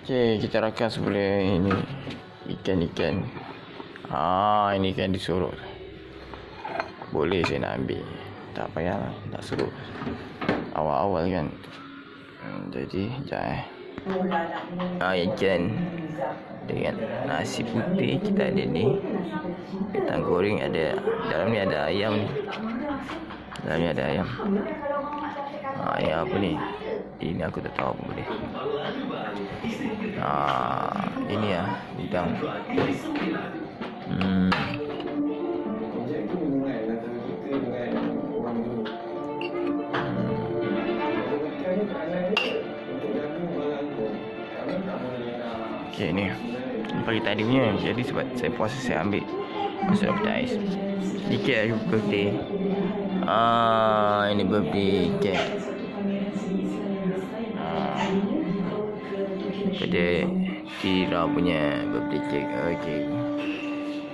Okey, kita rakas boleh ini ikan-ikan. Ini ikan disorok. Boleh saya nak ambil. Tak payahlah, tak suruh. Awal-awal kan. Jadi, jangan. Ikan dengan nasi putih kita ada ni. Kentang goreng ada. Dalam ni ada ayam ni. Dalam ni ada ayam. Ini apa ni? Ini aku tak tahu apa boleh. Ini udang. Okey, ni pagi tadi punya. Jadi sebab saya puasa saya ambil sudah pedas. Sedikit lagi birthday. Ini birthday cake. Pada Tira punya birthday cake. Okey.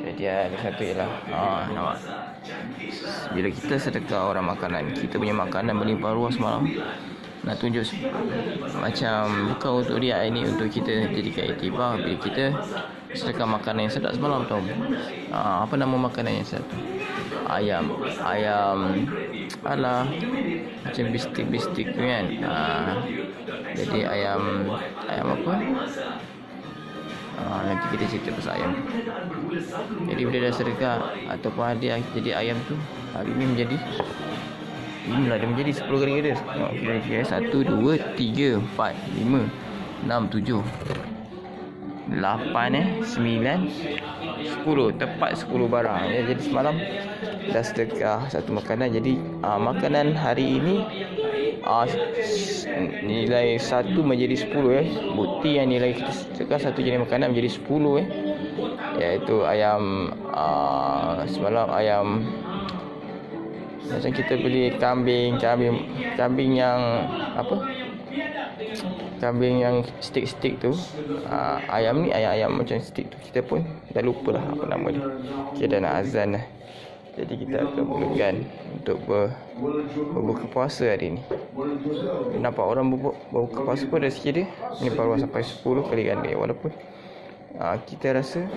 Jadi ada satu ialah nampak. Bila kita sedekah orang makanan, kita punya makanan berlimpah ruah semalam. Nak tunjuk macam bukan untuk dia ini, untuk kita jadikan iktibar bila kita sedekah makanan yang sedap semalam tau. Apa nama makanan yang sedap tu? Ayam alah macam bistik tu kan. Jadi ayam apa? Nanti kita cerita pasal ayam. Jadi bila dah sedekah ataupun hadiah jadi ayam tu, hari ni menjadi inilah dia menjadi 10 kali ganda. Kira-kira 1, 2, 3, 4, 5, 6, 7, 8, 9, 10. Tepat 10 barang. Jadi semalam dah sedekah satu makanan. Jadi makanan hari ini nilai 1 menjadi 10 Bukti yang nilai kita sedekah satu jenis makanan menjadi 10 iaitu ayam. Semalam ayam macam kita beli kambing yang apa? Kambing yang stick tu. Ayam ni ayam macam stick tu. Kita pun dah lupa lah apa nama dia. Kita dah nak azan dah. Jadi kita akan mulakan untuk berbuka puasa hari ni. Nampak orang berbuka puasa pun rezeki dia ni baru sampai 10 kali ganda. Walaupun kita rasa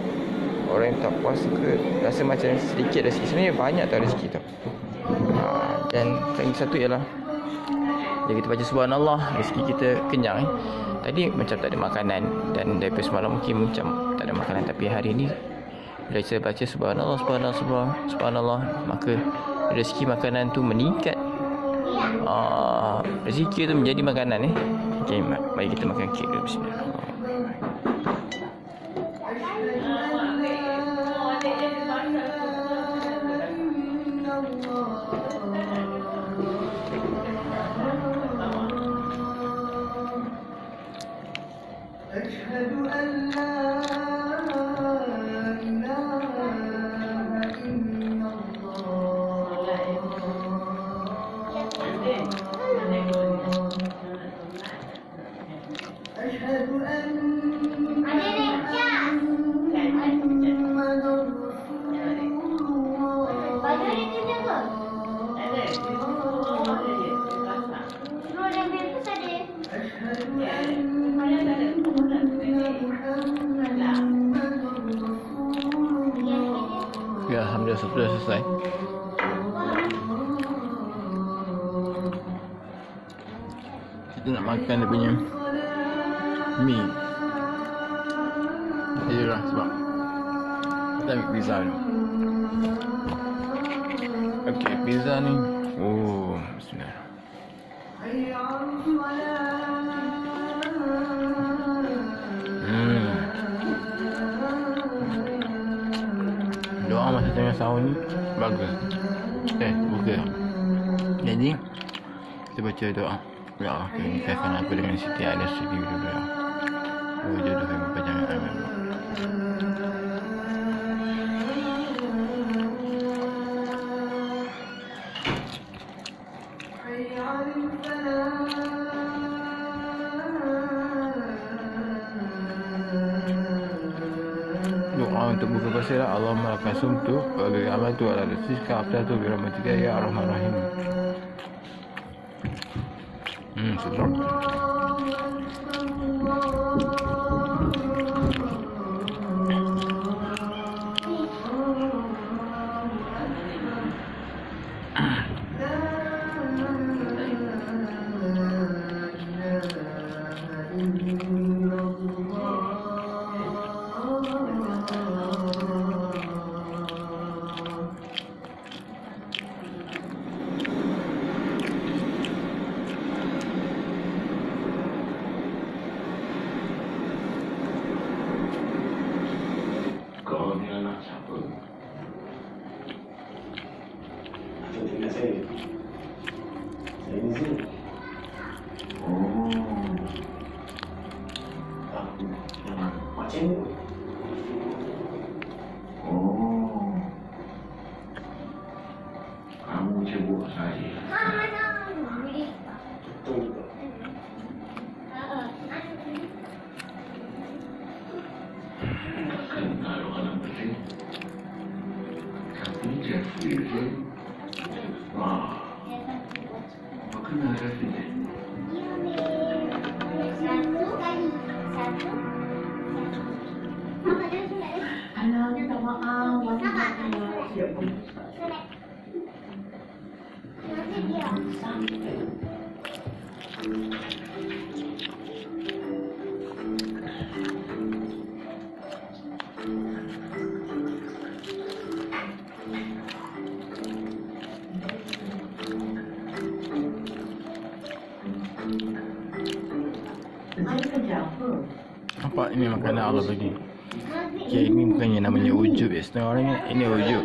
orang yang tak puasa ke rasa macam sedikit rezeki. Sebenarnya banyak tau rezeki tu. Dan lagi satu ialah bila kita baca subhanallah, rezeki kita kenyang. Tadi macam tak ada makanan, dan daripada semalam mungkin macam tak ada makanan, tapi hari ni bila kita baca subhanallah, maka rezeki makanan tu meningkat. Rezeki tu menjadi makanan Okey, mari kita makan kek dulu. Bismillahirrahmanirrahim. Ya, alhamdulillah sudah selesai. Kita nak makan dia punya mi. Iyalah sebab kita ambil pizza ni. Okey, pizza ni. Bismillah. Doa masa tengah sahur ni bagus. Buka. Jadi kita baca doa. Ya Allah, nikahkan aku dengan Siti Aisyah Siti Bidullah. Jodoh yang berpanjangan amin. Doa untuk buka puasa lah. Allahumma lakal sumtu wa bi amatu ala rizqika afdatu bi rahmatika ya arhamar rahim. Sedap. Kau ni anak siapa? Atau tinggal saya. Saya ni Zul. Oh, Aku yang macam ni. oh. Kamu cebok saya. Betul juga. Kenal orang penting. Tapi Jeffrey tu, wah, kau kenal Jeffrey ni? Alah, minta maaf. Siap pun. Saya kerja apa? Nampak ini makanan Allah bagi. Okay, ini bukannya namanya wujud ya. Setengah orang ini wujud.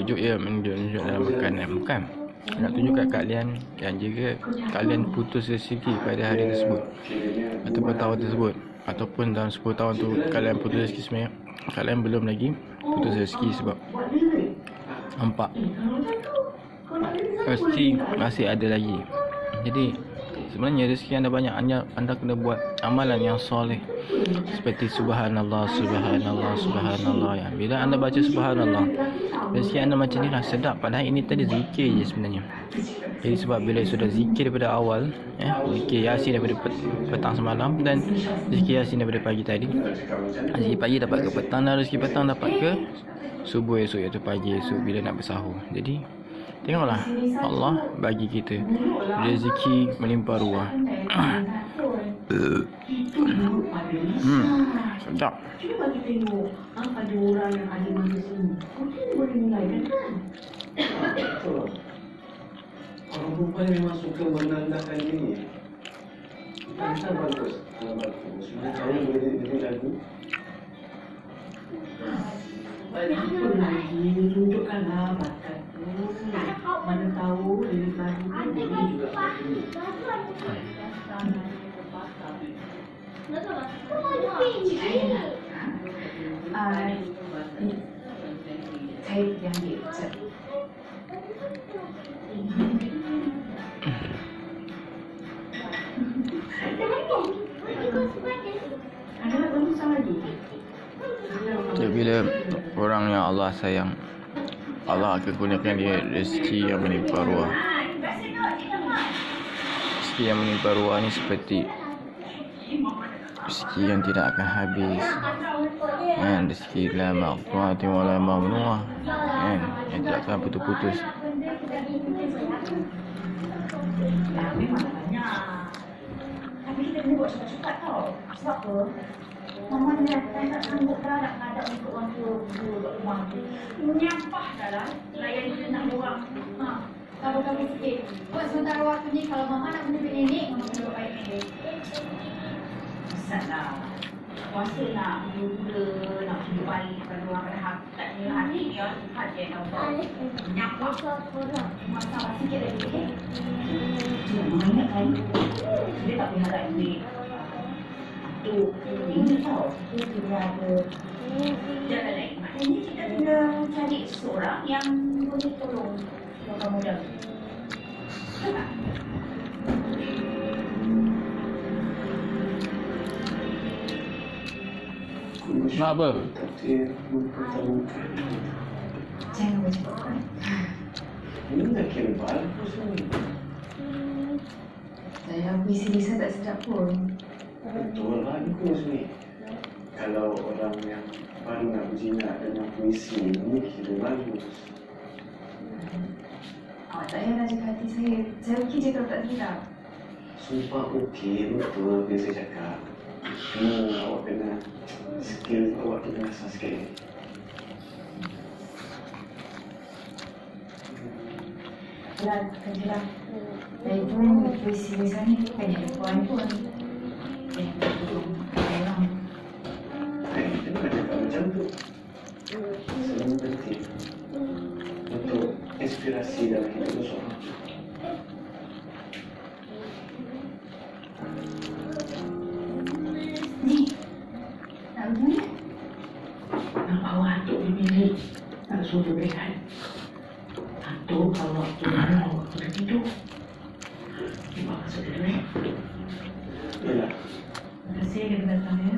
Wujud ya menunjuk dalam makanan. Bukan. Nak tunjuk kat kalian yang jika kalian putus rezeki pada hari tersebut ataupun tahun tersebut ataupun dalam 10 tahun tu kalian putus rezeki sebenarnya kalian belum lagi putus rezeki sebab nampak mesti masih ada lagi. Jadi sebenarnya rezeki anda banyak, anda kena buat amalan yang soleh seperti subhanallah, subhanallah, subhanallah ya. Bila anda baca subhanallah, rezeki anda macam ni lah, sedap. Padahal ini tadi zikir je sebenarnya. Jadi sebab bila sudah zikir daripada awal zikir yasin daripada petang semalam dan zikir yasin daripada pagi tadi, rezeki pagi dapat ke petang dan rezeki petang dapat ke subuh esok, iaitu pagi esok bila nak bersahur. Jadi tengoklah Allah bagi kita rezeki melimpah ruah. Sedap. Cuba kita tengok pada orang yang ada masa sini. Mungkin boleh nilai kan? Betul. Orang perempuan memang suka menandakan diri. Dansa bagus. Bagus. Sudah tahu boleh jadi lagu. Apa lagi? Tunjukkanlah bakat tu. Mana tahu dari lagu tu boleh juga lagu. Saya yang dia cakap. Ada baru lagi. Jadi bila orang yang Allah sayang, Allah akan kurniakan dia rezeki yang melimpah ruah. Rezeki yang melimpah ruah ni seperti rezeki yang tidak akan habis, rezeki la maqtu'ati wa la mamnu'ah, yang tidak akan putus-putus. Memang banyak. Tapi kita kena buat cepat-cepat tau. Sebab apa? Mama ni tak sanggup dah nak menghadap untuk orang tua kat rumah tu. Nyampah dah lah. Layan dia nak orang. Kabar-kabar sikit. Buat sementara waktu ni kalau mama nak menjemput nenek, mama kena buat baik nenek. Besar lah. Puasa nak gula, nak tunjuk balik pada orang pada hati. Tak punya hati dia, Tuhan dia tahu. Nyampah. Masalah sikit lagi, okey? Mama ingat kan? Dia tak boleh hadap duit. Ini tau, dia ada jalan lain. Maknanya kita kena cari seorang yang boleh tolong orang muda. Betul tak? Nak apa? Jangan macam tu. Ini dah kira bagus ni. Saya puisi Lisa tak sedap pun. Betul bagus ni. Kalau orang yang baru nak berjinak dengan puisi ni kira bagus. Awak tak payah nak jaga hati saya. Saya okey je kalau tak sedap. Sumpah okey, betul apa yang saya cakap. Awak kena skill awak tu dengan sikit. Lah, kerja lah. Dan itu puisi ni banyak puan pun. Kita bukan cakap macam tu. Semua penting untuk inspirasi dalam hidup seorang. Ni, nak pergi mana? Nak bawa atuk di bilik. Nak suruh berehat. Atuk kalau waktu mana waktu dah tidur. Terima kasih dulu Yalah. Terima kasih kerana datang ya.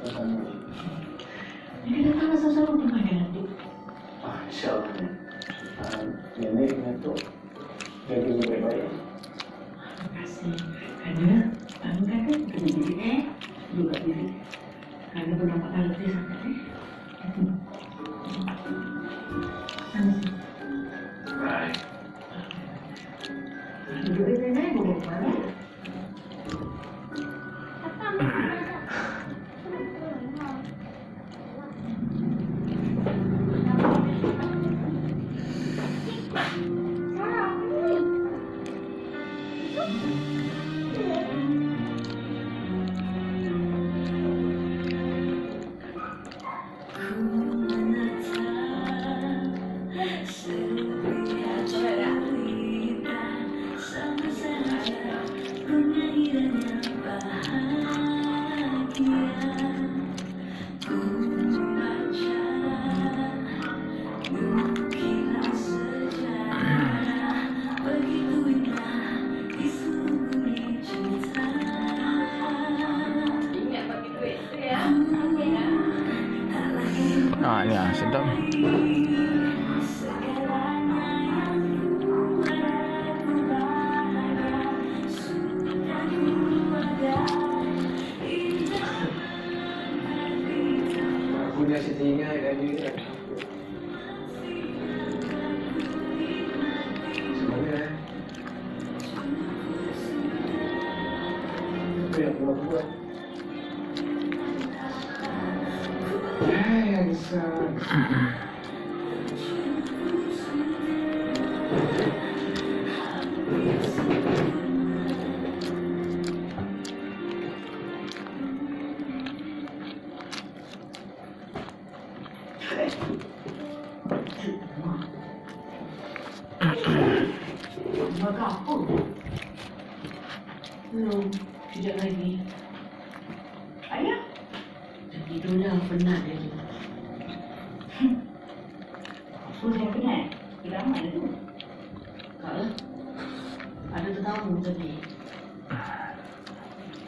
Sama. Jadi datang selalu tengah dengan atuk. InsyaAllah. Nenek dengan Tok jaga dia baik-baik. Terima kasih. Kerana kami kata kita di bilik duduk kat bilik. Kerana pun nampak dah letih sangat Sama sini. Right. Duduk di sini, boleh kepala. Ni sedap. Aku ni asyik ingat dan dia. Sebenarnya apa yang aku buat? Hai Anissa. Makan apa? Belum. Sekejap lagi. Ayah? Dah tidur dah. Penat dia tu. Apa yang penat? Ramai tu. Tak lah. Ada tetamu tadi.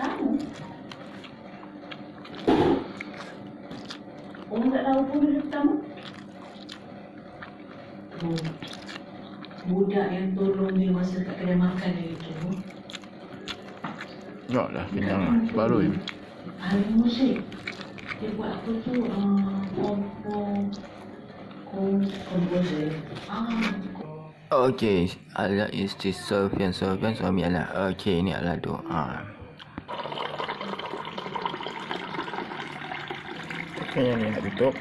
Tahu. Orang tak tahu pun dia tamu. Oh. Budak yang tolong dia masa kat kedai makan dia itu. Yok dah kenyang baru je. Ahli musik. Dia buat apa tu? Komposer. Okey, Allah isteri Sofian suami Allah. Okey, ini adalah doa. Okey, yang ni nak tutup.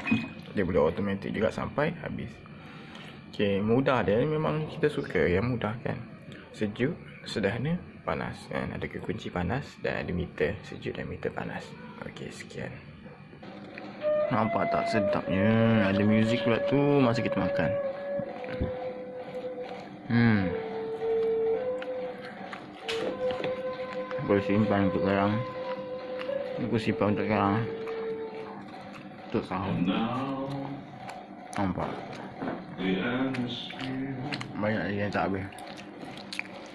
Dia boleh automatik juga sampai habis. Okey, mudah dia. Memang kita suka yang mudah kan. Sejuk, sederhana, panas kan. Ada kekunci panas dan ada meter sejuk dan meter panas. Okey, sekian. Nampak tak sedapnya? Ada muzik pula tu masa kita makan. Boleh simpan untuk sekarang. Aku simpan untuk sekarang. Untuk sahur. Now Nampak? the atmosphere Banyak lagi yang tak habis.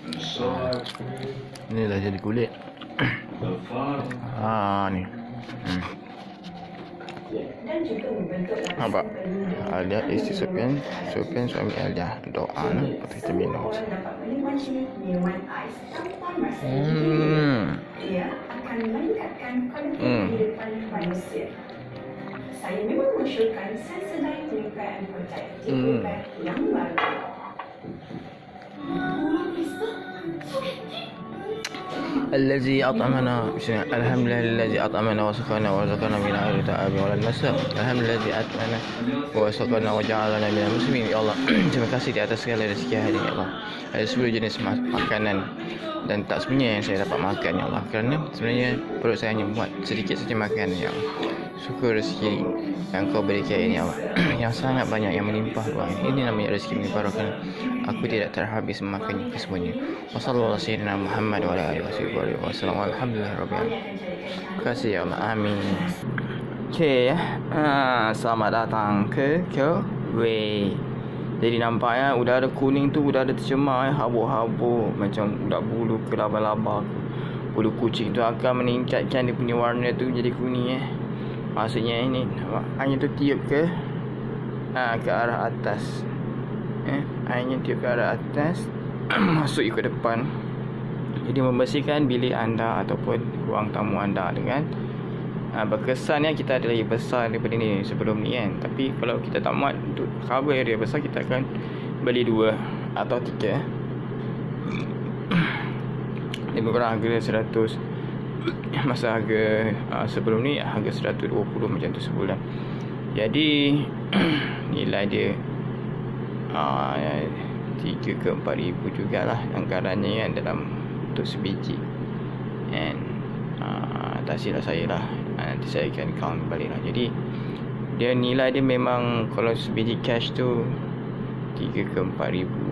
and so I pray Ni dah jadi kulit. the Father Ni. Dan juga membentuk Nampak? Alia isteri Sofian suami Alia. Doa lah. Lepas tu kita minum. orang dapat menikmati minuman ais tanpa rasa. Ia akan meningkatkan kualiti kehidupan manusia. Saya memang mengusulkan sesedai penyesuaian projek JPPF yang baru. Orang Kristen? Sovieti? الذي أطعمنا الحمد لله الذي أطعمنا وسقانا ورزقنا من غير تعب ولا نسب الحمد لله الذي أطعمنا وسقانا وجعلنا من المسلمين. Ya Allah, terima kasih di atas segala rezeki hari ini, ya Allah. Ada 10 jenis makanan dan tak sebenarnya yang saya dapat makan, ya Allah, kerana sebenarnya perut saya hanya muat sedikit saja makan, ya Allah. Syukur rezeki yang kau berikan ini, ya Allah, yang sangat banyak, yang melimpah ruah. Ini namanya rezeki melimpah ruah, kerana aku tidak terhabis memakannya kesemuanya. Wassallallahu sayyidina Muhammad wa ala alihi wasallam. Alhamdulillahirabbil alamin. Terima kasih, ya Allah. Amin. Okay, selamat datang ke Kuwait. Jadi nampaknya udara kuning tu udara tercemar, habuk-habuk macam udak bulu ke laba-laba. Bulu kucing tu akan meningkatkan dia punya warna tu jadi kuning. Maksudnya ini angin tu tiup ke arah atas. Angin tiup ke arah atas masuk ikut depan. Jadi membersihkan bilik anda ataupun ruang tamu anda dengan berkesan, ya. Kita ada lagi besar daripada ni sebelum ni, kan. Tapi kalau kita tak muat untuk cover area besar, kita akan beli 2 atau 3. Lebih kurang harga 100. Masa harga sebelum ni harga 120 macam tu sebulan. Jadi nilai dia 3 ke 4 ribu jugalah anggarannya, kan, dalam untuk sebiji. And tak silap saya lah, nanti saya akan count balik lah. Jadi dia nilai dia memang kalau sebiji cash tu 3 ke 4 ribu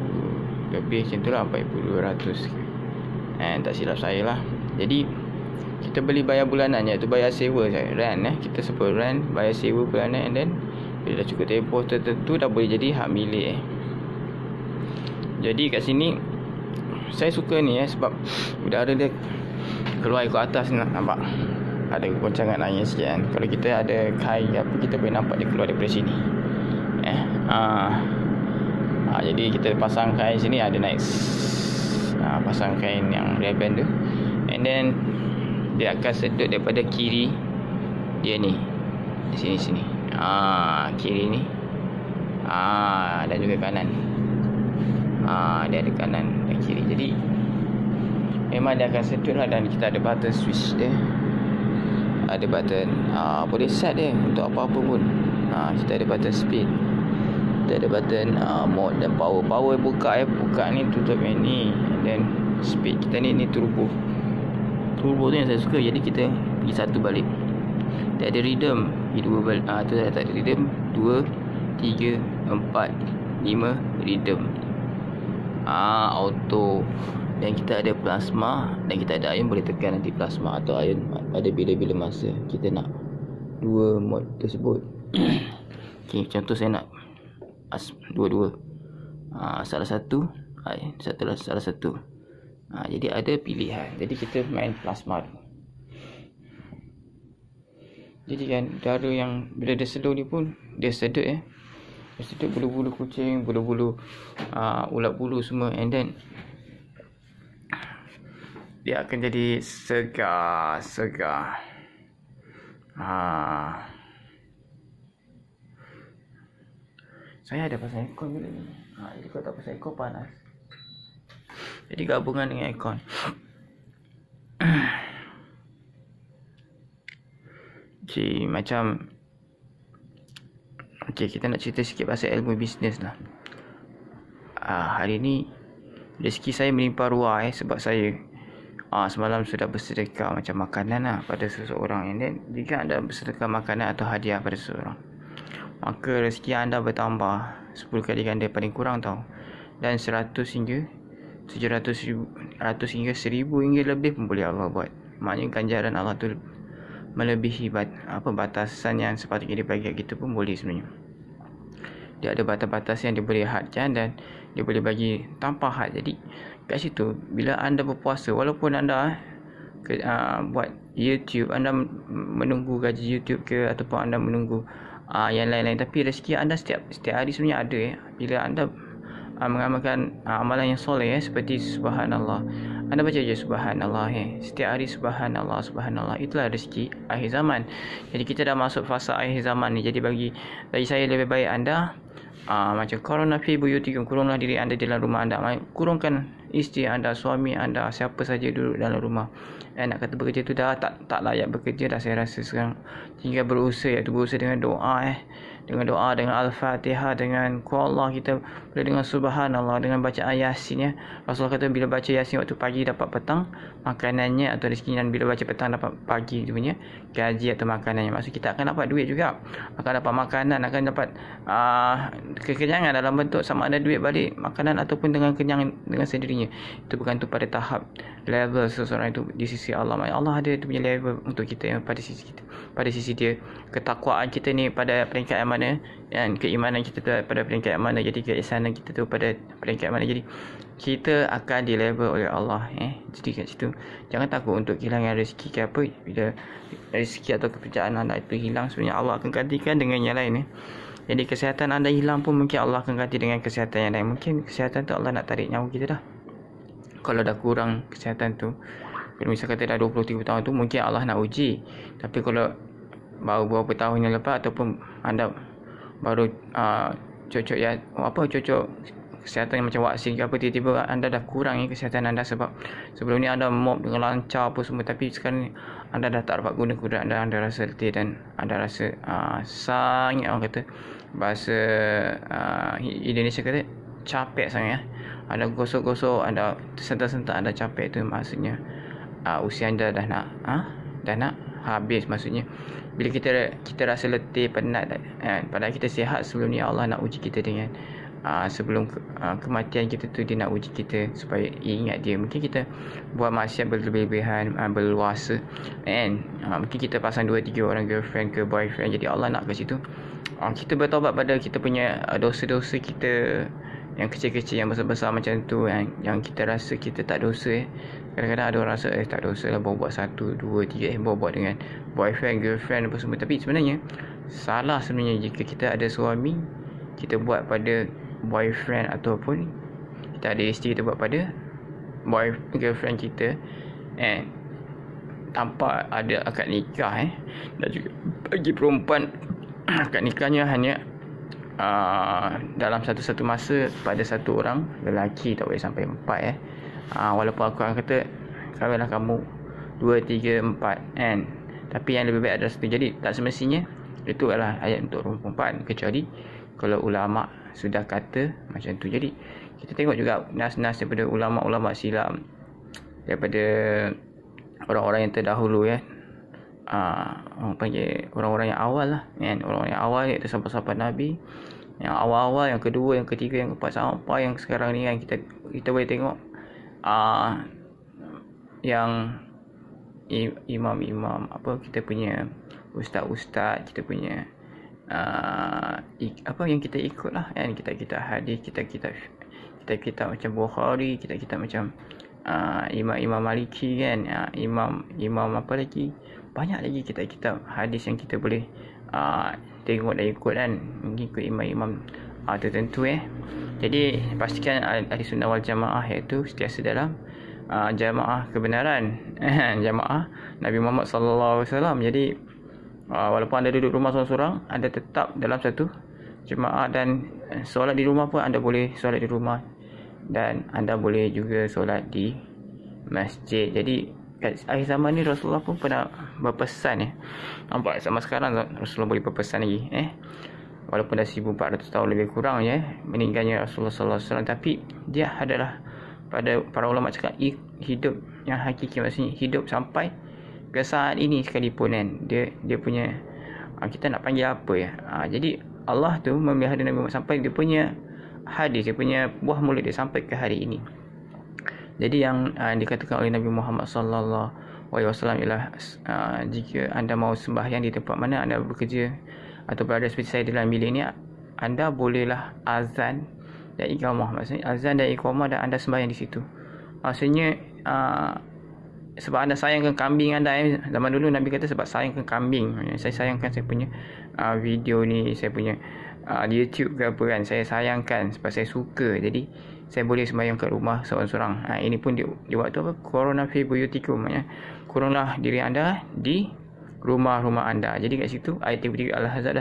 lebih macam tu lah, 4,200 and tak silap saya lah. Jadi kita beli bayar bulanan, iaitu bayar sewa saya, rent, kita sebut rent, bayar sewa bulanan, and then bila dah cukup tempoh tertentu dah boleh jadi hak milik. Jadi kat sini saya suka ni, sebab udara dia keluar ikut atas ni, nampak ada goncangan angin sikit, kan. Kalau kita ada kain apa, kita boleh nampak dia keluar daripada sini. Jadi kita pasang kain sini, ada naik pasang kain yang ribbon tu, and then dia akan sedut daripada kiri dia ni, di sini kiri ni, dan juga kanan. Dia ada kanan dan kiri. Jadi memang dia akan sedut lah, dan kita ada button switch dia, ada button boleh set dia untuk apa-apa pun. Kita ada button speed, kita ada button mode dan power buka ni, tutup yang ni, and then speed kita ni turbo tu yang saya suka. Jadi kita pergi satu balik, dia ada rhythm, pergi 2 balik, tu tak ada rhythm, 2, 3, 4, 5 rhythm, auto. Dan kita ada plasma, dan kita ada iron, boleh tekan nanti plasma atau iron pada bila-bila masa kita nak 2 mode tersebut. Okay, contoh saya nak dua-dua, salah satu. Jadi ada pilihan. Jadi kita main plasma dulu. Jadi kan udara yang bila dia slow ni pun dia sedut, dia sedut bulu-bulu kucing, bulu-bulu ulat bulu semua, and then dia akan jadi segar. Saya ada pasang aircon bila ni. Jadi kalau tak pasang aircon panas. Jadi gabungan dengan aircon. Okay, macam kita nak cerita sikit pasal ilmu bisnes lah. Hari ni rezeki saya melimpah ruah, sebab saya semalam sudah bersedekah macam makanan lah pada seseorang, and then jika anda bersedekah makanan atau hadiah pada seseorang, maka rezeki anda bertambah 10 kali ganda, paling kurang tau. Dan 100 hingga 700 hingga 1000 hingga lebih pun boleh Allah buat. Maknanya ganjaran Allah tu melebihi batasan yang sepatutnya dibagi kita pun boleh sebenarnya. Dia ada batas-batas yang dia boleh hadkan, dan dia boleh bagi tanpa had. Jadi kat situ bila anda berpuasa, walaupun anda buat YouTube, anda menunggu gaji YouTube ke, ataupun anda menunggu yang lain-lain, tapi rezeki anda setiap hari sebenarnya ada. Bila anda mengamalkan amalan yang soleh, seperti subhanallah, anda baca je subhanallah, setiap hari subhanallah, itulah rezeki akhir zaman. Jadi kita dah masuk fasa akhir zaman ni. Jadi bagi saya lebih baik anda macam corona fi buyutikum, kurunglah diri anda dalam rumah anda, kurungkan isteri anda, suami anda, siapa saja duduk dalam rumah, nak kata bekerja tu dah tak layak bekerja dah saya rasa sekarang. Tinggal berusaha, iaitu berusaha dengan doa dengan Al-Fatihah, dengan Qul Allah, kita boleh dengan Subhanallah, dengan baca Yasin Rasulullah kata bila baca Yasin waktu pagi dapat petang makanannya atau rezekinya, dan bila baca petang dapat pagi punya gaji atau makanannya. Maksud kita akan dapat duit juga, akan dapat makanan, akan dapat kekenyangan dalam bentuk sama ada duit balik makanan ataupun dengan kenyang dengan sendirinya. Itu bergantung pada tahap level seseorang itu di sisi Allah. Allah ada itu punya level untuk kita pada sisi kita, pada sisi dia. Ketakwaan kita ni pada peringkat yang mana, dan keimanan kita tu pada peringkat yang mana, jadi keisanan kita tu pada peringkat mana. Jadi kita akan di level oleh Allah. Jadi kat situ jangan takut untuk kehilangan rezeki ke apa. Bila rezeki atau pekerjaan anda itu hilang, sebenarnya Allah akan gantikan dengan yang lain. Jadi kesihatan anda hilang pun mungkin Allah akan ganti dengan kesihatan yang lain. Mungkin kesihatan tu Allah nak tarik nyawa kita dah. Kalau dah kurang kesihatan tu, kalau misal kata dah 20-30 tahun tu, mungkin Allah nak uji. Tapi kalau baru beberapa tahun yang lepas ataupun anda baru cocok kesihatan yang macam vaksin ke apa, tiba-tiba anda dah kurang kesihatan anda, sebab sebelum ni anda mop dengan lancar apa semua, tapi sekarang ni anda dah tak dapat guna kuda anda rasa letih dan anda rasa sangat, orang kata bahasa Indonesia kata capek sangat anda gosok-gosok, anda sentak-sentak, anda capek. Itu maksudnya usia anda dah nak habis. Maksudnya bila kita rasa letih, penat, padahal kita sihat sebelum ni, Allah nak uji kita dengan sebelum kematian kita tu, dia nak uji kita supaya ingat dia. Mungkin kita buat maksiat berlebihan, berluasa, mungkin kita pasang 2-3 orang girlfriend ke boyfriend. Jadi Allah nak ke situ kita bertaubat pada kita punya dosa-dosa kita yang kecil-kecil, yang besar-besar macam tu, yang kita rasa kita tak dosa. Kadang-kadang ada orang rasa tak dosa lah, baru buat 1, 2, 3 baru buat dengan boyfriend, girlfriend apa semua. Tapi sebenarnya salah sebenarnya jika kita ada suami, kita buat pada boyfriend, ataupun kita ada isteri, kita buat pada girlfriend kita, tanpa ada akad nikah. Dan juga bagi perempuan, akad nikahnya hanya dalam satu masa pada satu orang lelaki, tak boleh sampai 4 walaupun aku akan kata kahwinlah kamu 2, 3, 4 tapi yang lebih baik adalah satu. Jadi tak semestinya itu adalah ayat untuk perempuan, kecuali kalau ulama sudah kata macam tu. Jadi kita tengok juga nas-nas daripada ulama-ulama silam, daripada orang-orang yang terdahulu, orang panggil orang-orang yang awal lah, orang-orang yang awal, iaitu sahabat-sahabat Nabi yang awal-awal, yang kedua, yang ketiga, yang keempat, sampai yang sekarang ni kan kita boleh tengok yang imam-imam kita punya ustaz-ustaz, kita punya yang kita ikut lah, kita hadis, kita macam Bukhari, kita macam imam Maliki imam apa lagi, banyak lagi kita hadis yang kita boleh tengok dan ikut mungkin ikut imam-imam tertentu. Jadi pastikan ahli sunnah wal jamaah iaitu sentiasa dalam jamaah kebenaran, jamaah Nabi Muhammad sallallahu alaihi wasallam. Jadi walaupun anda duduk rumah seorang-seorang, anda tetap dalam satu jemaah, dan solat di rumah pun anda boleh solat di rumah, dan anda boleh juga solat di masjid. Jadi kat akhir zaman ni Rasulullah pun pernah berpesan nampak sama sekarang Rasulullah boleh berpesan lagi walaupun dah 1400 tahun lebih kurang meninggalnya Rasulullah sallallahu alaihi wasallam, tapi dia adalah, pada para ulama cakap, hidup yang hakiki, maksudnya hidup sampai ke saat ini sekalipun dia punya kita nak panggil apa jadi Allah tu memelihara Nabi Muhammad sampai dia punya hadis, dia punya buah mulut dia sampai ke hari ini. Jadi yang dikatakan oleh Nabi Muhammad sallallahu alaihi wasallam ialah jika anda mau sembahyang di tempat mana anda bekerja atau berada seperti saya dalam bilik ni, anda bolehlah azan dan iqamah. Maksudnya azan dan iqamah, dan anda sembahyang di situ. Maksudnya sebab anda sayangkan kambing anda. Zaman dulu Nabi kata sebab sayangkan kambing. Saya sayangkan saya punya video ni, saya punya YouTube ke apa kan, saya sayangkan sebab saya suka. Jadi saya boleh sembahyang kat rumah seorang-seorang. Ini pun di waktu apa, corona fi buyutikum, kuranglah diri anda di rumah-rumah anda. Jadi kat situ ayat 33 Al-Ahzab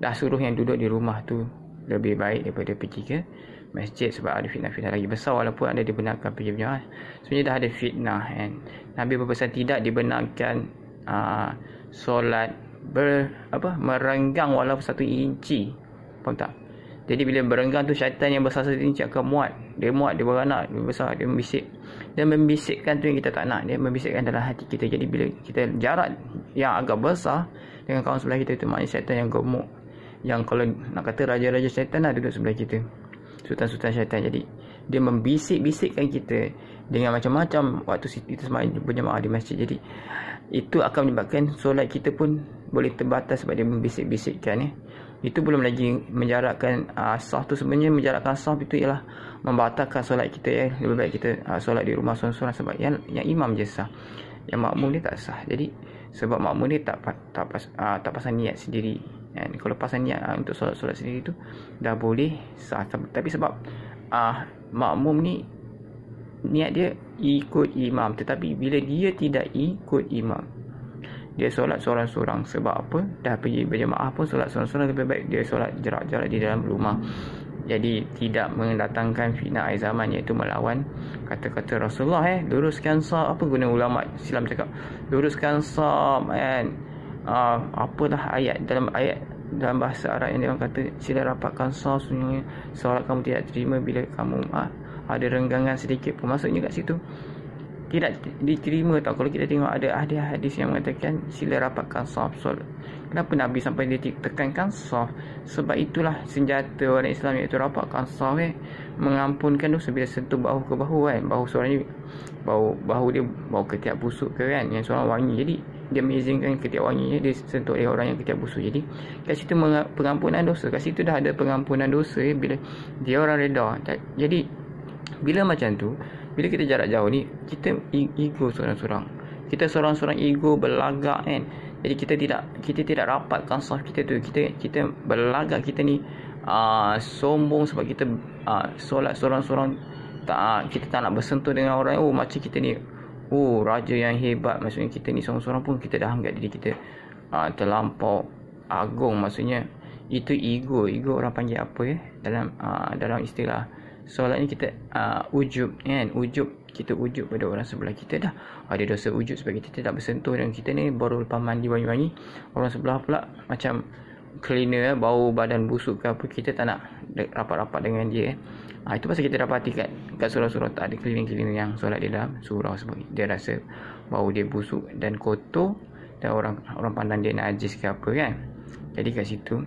dah suruh yang duduk di rumah tu lebih baik daripada pergi ke masjid, sebab ada fitnah-fitnah lagi besar. Walaupun ada dibenarkan pergi berjamaah, sebenarnya dah ada fitnah kan. Nabi berpesan tidak dibenarkan solat merenggang walaupun 1 inci. Faham tak? Jadi bila berenggang tu, syaitan yang besar 1 inci akan muat, dia beranak, dia besar, dia membisik. Dan membisikkan tu yang kita tak nak, dia membisikkan dalam hati kita. Jadi bila kita jarak yang agak besar dengan kawan sebelah kita, itu maknanya syaitan yang gemuk, yang kalau nak kata raja-raja syaitan lah duduk sebelah kita, sultan-sultan syaitan. Jadi dia membisik-bisikkan kita dengan macam-macam waktu kita sembang berjemaah di masjid. Jadi itu akan menyebabkan solat kita pun boleh terbatas sebab dia membisik-bisikkan. Itu belum lagi menjarakkan sah tu. Sebenarnya menjarakkan sah itu ialah membatalkan solat kita. Lebih baik kita solat di rumah seorang-seorang, sebab yang imam je sah, yang makmum dia tak sah. Jadi sebab makmum dia tak pasang niat sendiri. Kalau pasang niat untuk solat-solat sendiri tu dah boleh sah. Tapi sebab makmum ni niat dia ikut imam, tetapi bila dia tidak ikut imam, dia solat seorang-seorang. Sebab apa? Dah pergi berjemaah pun solat seorang-seorang, lebih baik dia solat jarak-jarak di dalam rumah. Jadi tidak mendatangkan fitnah akhir zaman, iaitu melawan kata-kata Rasulullah. Luruskan saf. Apa guna ulama Islam cakap luruskan saf kan? Apalah ayat dalam bahasa Arab yang dia kata sila rapatkan saf, sunyi solat kamu tidak terima bila kamu ada renggangan sedikit pun. Maksudnya kat situ tidak diterima tau. Kalau kita tengok ada hadis yang mengatakan sila rapatkan saf solat. Kenapa Nabi sampai dia tekankan saf? Sebab itulah senjata orang Islam, iaitu rapatkan saf, mengampunkan dosa bila sentuh bahu ke bahu kan. Bahu seorang ni bahu dia bau ketiak busuk ke kan, yang seorang wangi, jadi dia mengizinkan ketiak wanginya dia sentuh oleh orang yang ketiak busuk. Jadi kat situ pengampunan dosa, kat situ dah ada pengampunan dosa bila dia orang reda. Jadi bila macam tu, bila kita jarak jauh ni, kita ego seorang-seorang, kita seorang-seorang ego berlagak kan. Jadi kita tidak rapatkan saf kita tu. Kita berlagak, kita ni sombong sebab kita solat seorang-seorang. Kita tak nak bersentuh dengan orang. Macam kita ni raja yang hebat. Maksudnya kita ni seorang-seorang pun kita dah anggap diri kita terlampau agung. Maksudnya itu ego orang panggil apa dalam istilah solat ni, kita ujub kan. Kita ujub pada orang sebelah kita. Dah ada dosa ujub sebab kita tidak bersentuh dengan kita ni. Baru lepas mandi wangi-wangi, orang sebelah pula macam cleaner, bau badan busuk ke apa, kita tak nak rapat-rapat dengan dia. Itu pasal kita dapati kat surau-surau tak ada cleaner yang solat di dalam surau, sebab dia rasa bau dia busuk dan kotor, dan orang pandang dia najis ke apa kan. Jadi kat situ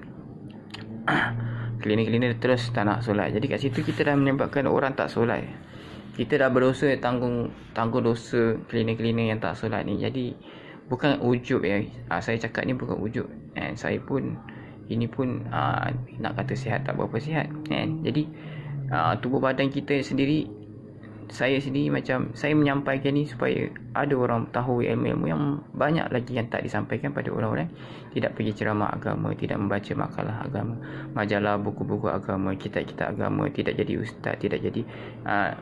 cleaner terus tak nak solat. Jadi kat situ kita dah menyebabkan orang tak solat. Kita dah berdosa, tanggung dosa cleaner yang tak solat ni. Jadi bukan ujub saya cakap ni bukan ujub. Saya pun ini pun nak kata sihat tak berapa sihat kan. Jadi tubuh badan kita sendiri, saya sendiri macam saya menyampaikan ni supaya ada orang tahu ilmu-ilmu yang banyak lagi yang tak disampaikan pada orang-orang tidak pergi ceramah agama, tidak membaca makalah agama, majalah, buku-buku agama, kitab-kitab agama, tidak jadi ustaz, tidak jadi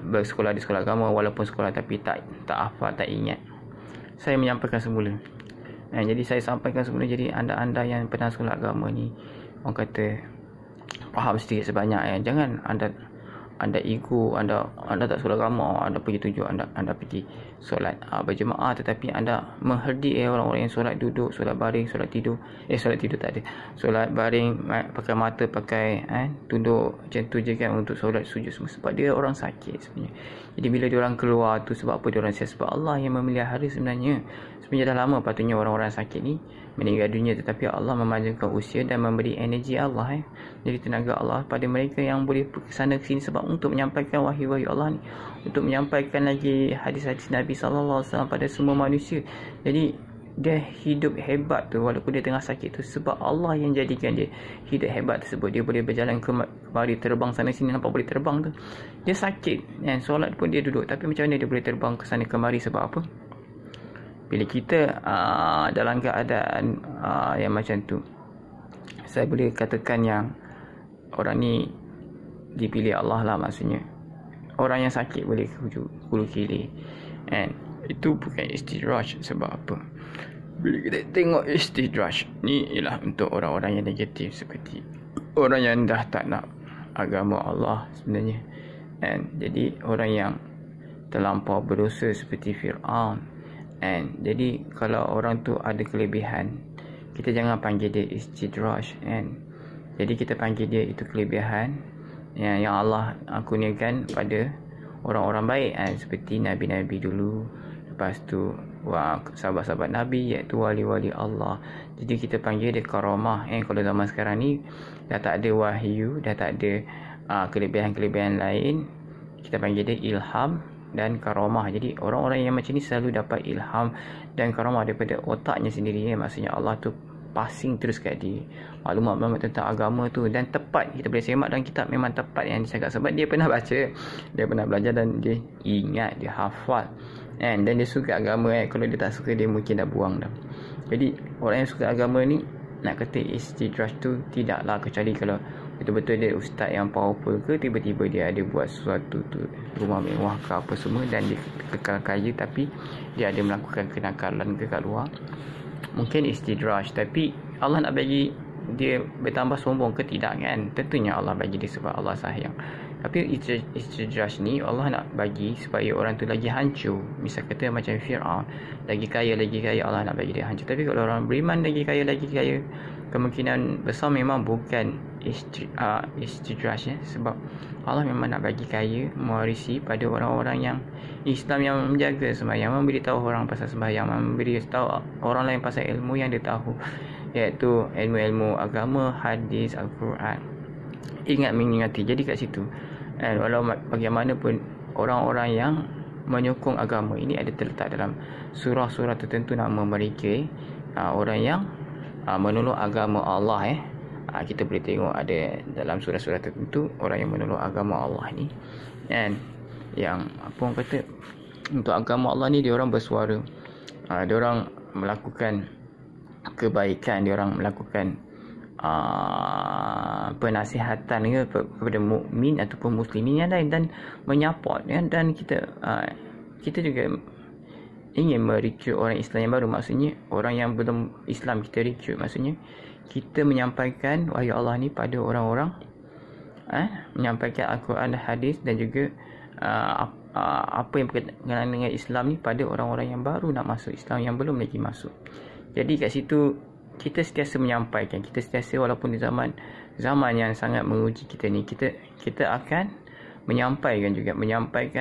bersekolah di sekolah agama, walaupun sekolah tapi tak hafal, tak ingat. Saya menyampaikan semula. Jadi saya sampaikan semula. Jadi anda yang pernah sekolah agama ni, orang kata faham sedikit sebanyak jangan anda ego, anda tak solat agama, anda pergi tujuh anda pergi solat berjemaah, tetapi anda mengherdik orang-orang yang solat duduk, solat baring, solat tidur tak ada, solat baring pakai mata, pakai tunduk macam tu je kan, untuk solat sujud semua, sebab dia orang sakit sebenarnya. Jadi bila dia orang keluar tu, sebab apa dia orang sihat? Sebab Allah yang memelihara sebenarnya dah lama patutnya orang-orang sakit ni meninggal dunia, tetapi Allah memanjangkan usia dan memberi energi Allah jadi tenaga Allah pada mereka yang boleh kesana kesini, sebab untuk menyampaikan wahyu-wahyu Allah ni, untuk menyampaikan lagi hadis-hadis Nabi SAW pada semua manusia. Jadi dia hidup hebat tu walaupun dia tengah sakit tu, sebab Allah yang jadikan dia hidup hebat tersebut. Dia boleh berjalan kemari, terbang sana sini, nampak boleh terbang tu. Dia sakit solat pun dia duduk, tapi macam mana dia boleh terbang ke sana kemari? Sebab apa? Bila kita dalam keadaan yang macam tu, saya boleh katakan yang orang ni dipilih Allah lah. Maksudnya orang yang sakit boleh hulu kilir itu bukan istidraj. Sebab apa? Bila kita tengok istidraj ni ialah untuk orang-orang yang negatif, seperti orang yang dah tak nak agama Allah sebenarnya. And jadi orang yang terlampau berdosa seperti Fir'aun. And jadi kalau orang tu ada kelebihan, kita jangan panggil dia istidraj. And jadi kita panggil dia itu kelebihan yang Allah kurniakan pada orang-orang baik, seperti Nabi-Nabi dulu. Lepas tu sahabat-sahabat Nabi, iaitu wali-wali Allah. Jadi kita panggil dia karamah. Kalau zaman sekarang ni dah tak ada wahyu, dah tak ada kelebihan-kelebihan lain, kita panggil dia ilham dan karamah. Jadi orang-orang yang macam ni selalu dapat ilham dan karamah daripada otaknya sendiri. Maksudnya Allah tu passing terus kat dia maklumat-maklumat tentang agama tu, dan tepat. Kita boleh semak dalam kitab, memang tepat yang dia cakap, sebab dia pernah baca, dia pernah belajar dan dia ingat, dia hafal. Dan dia suka agama. Kalau dia tak suka, dia mungkin dah buang dah. Jadi orang yang suka agama ni, nak kata istidraj tu tidaklah, kecuali kalau betul-betul dia ustaz yang powerful ke, tiba-tiba dia ada buat sesuatu tu, rumah mewah ke apa semua, dan dia kekal kaya tapi dia ada melakukan kenakalan ke kat luar, mungkin istidraj. Tapi Allah nak bagi dia bertambah sombong ke? Tidak kan? Tentunya Allah bagi dia sebab Allah sayang. Tapi istidraj ni Allah nak bagi supaya orang tu lagi hancur. Misal kata macam Fir'aun, lagi kaya Allah nak bagi dia hancur. Tapi kalau orang beriman lagi kaya, kemungkinan besar memang bukan istidraj, sebab Allah memang nak bagi kaya, mewarisi pada orang-orang yang Islam, yang menjaga sembahyang, memberitahu orang pasal sembahyang, memberitahu orang lain pasal ilmu yang dia tahu, iaitu ilmu-ilmu agama, hadis, Al-Quran. Ingat mengingati. Jadi kat situ, walau bagaimanapun orang-orang yang menyokong agama ini ada terletak dalam surah-surah tertentu nama mereka, orang yang menolong agama Allah. Kita boleh tengok ada dalam surah-surah tertentu orang yang menolong agama Allah ni, kan? Yang apa orang kata, untuk agama Allah ni dia orang bersuara, dia orang melakukan kebaikan, dia orang melakukan penasihatan kepada mukmin ataupun muslimin yang lain, dan menyaport, dan kita juga ingin merekrut orang Islam yang baru. Maksudnya orang yang belum Islam kita rekrut, maksudnya kita menyampaikan wahyu Allah ni pada orang-orang, menyampaikan Al-Quran dan hadis, dan juga apa yang berkenaan dengan Islam ni pada orang-orang yang baru nak masuk Islam, yang belum lagi masuk. Jadi kat situ kita sentiasa menyampaikan, kita sentiasa, walaupun di zaman yang sangat menguji kita ni, kita akan menyampaikan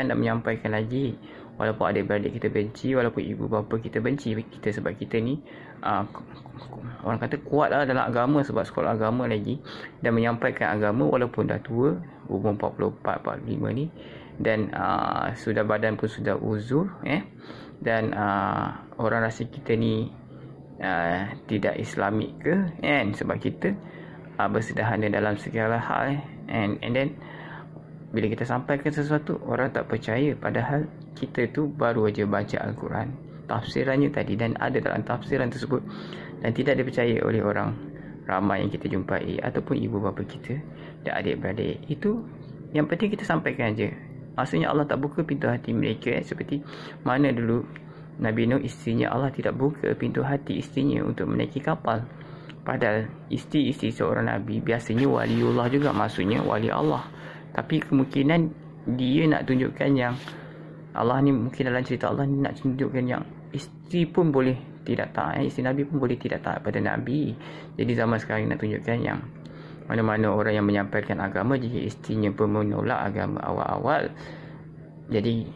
dan menyampaikan lagi. Walaupun adik-beradik kita benci, walaupun ibu bapa kita benci kita, sebab kita ni orang kata kuatlah dalam agama sebab sekolah agama lagi, dan menyampaikan agama walaupun dah tua, umur 44, 45 ni, dan sudah badan pun sudah uzur, dan orang rasa kita ni tidak Islamik ke, sebab kita bersederhana dalam segala hal, and then bila kita sampaikan sesuatu, orang tak percaya, padahal kita tu baru aja baca Al-Quran, tafsirannya tadi, dan ada dalam tafsiran tersebut, dan tidak dipercaya oleh orang ramai yang kita jumpai, ataupun ibu bapa kita dan adik-beradik. Itu yang penting kita sampaikan aja. Maksudnya Allah tak buka pintu hati mereka, seperti mana dulu Nabi Nuh, isterinya Allah tidak buka pintu hati isterinya untuk menaiki kapal. Padahal isteri-isteri seorang Nabi biasanya waliullah juga, maksudnya wali Allah. Tapi kemungkinan dia nak tunjukkan yang Allah ni, mungkin dalam cerita Allah ni nak tunjukkan yang isteri pun boleh tidak taat, isteri Nabi pun boleh tidak taat pada Nabi. Jadi zaman sekarang nak tunjukkan yang mana-mana orang yang menyampaikan agama, jika isterinya pun menolak agama awal-awal, jadi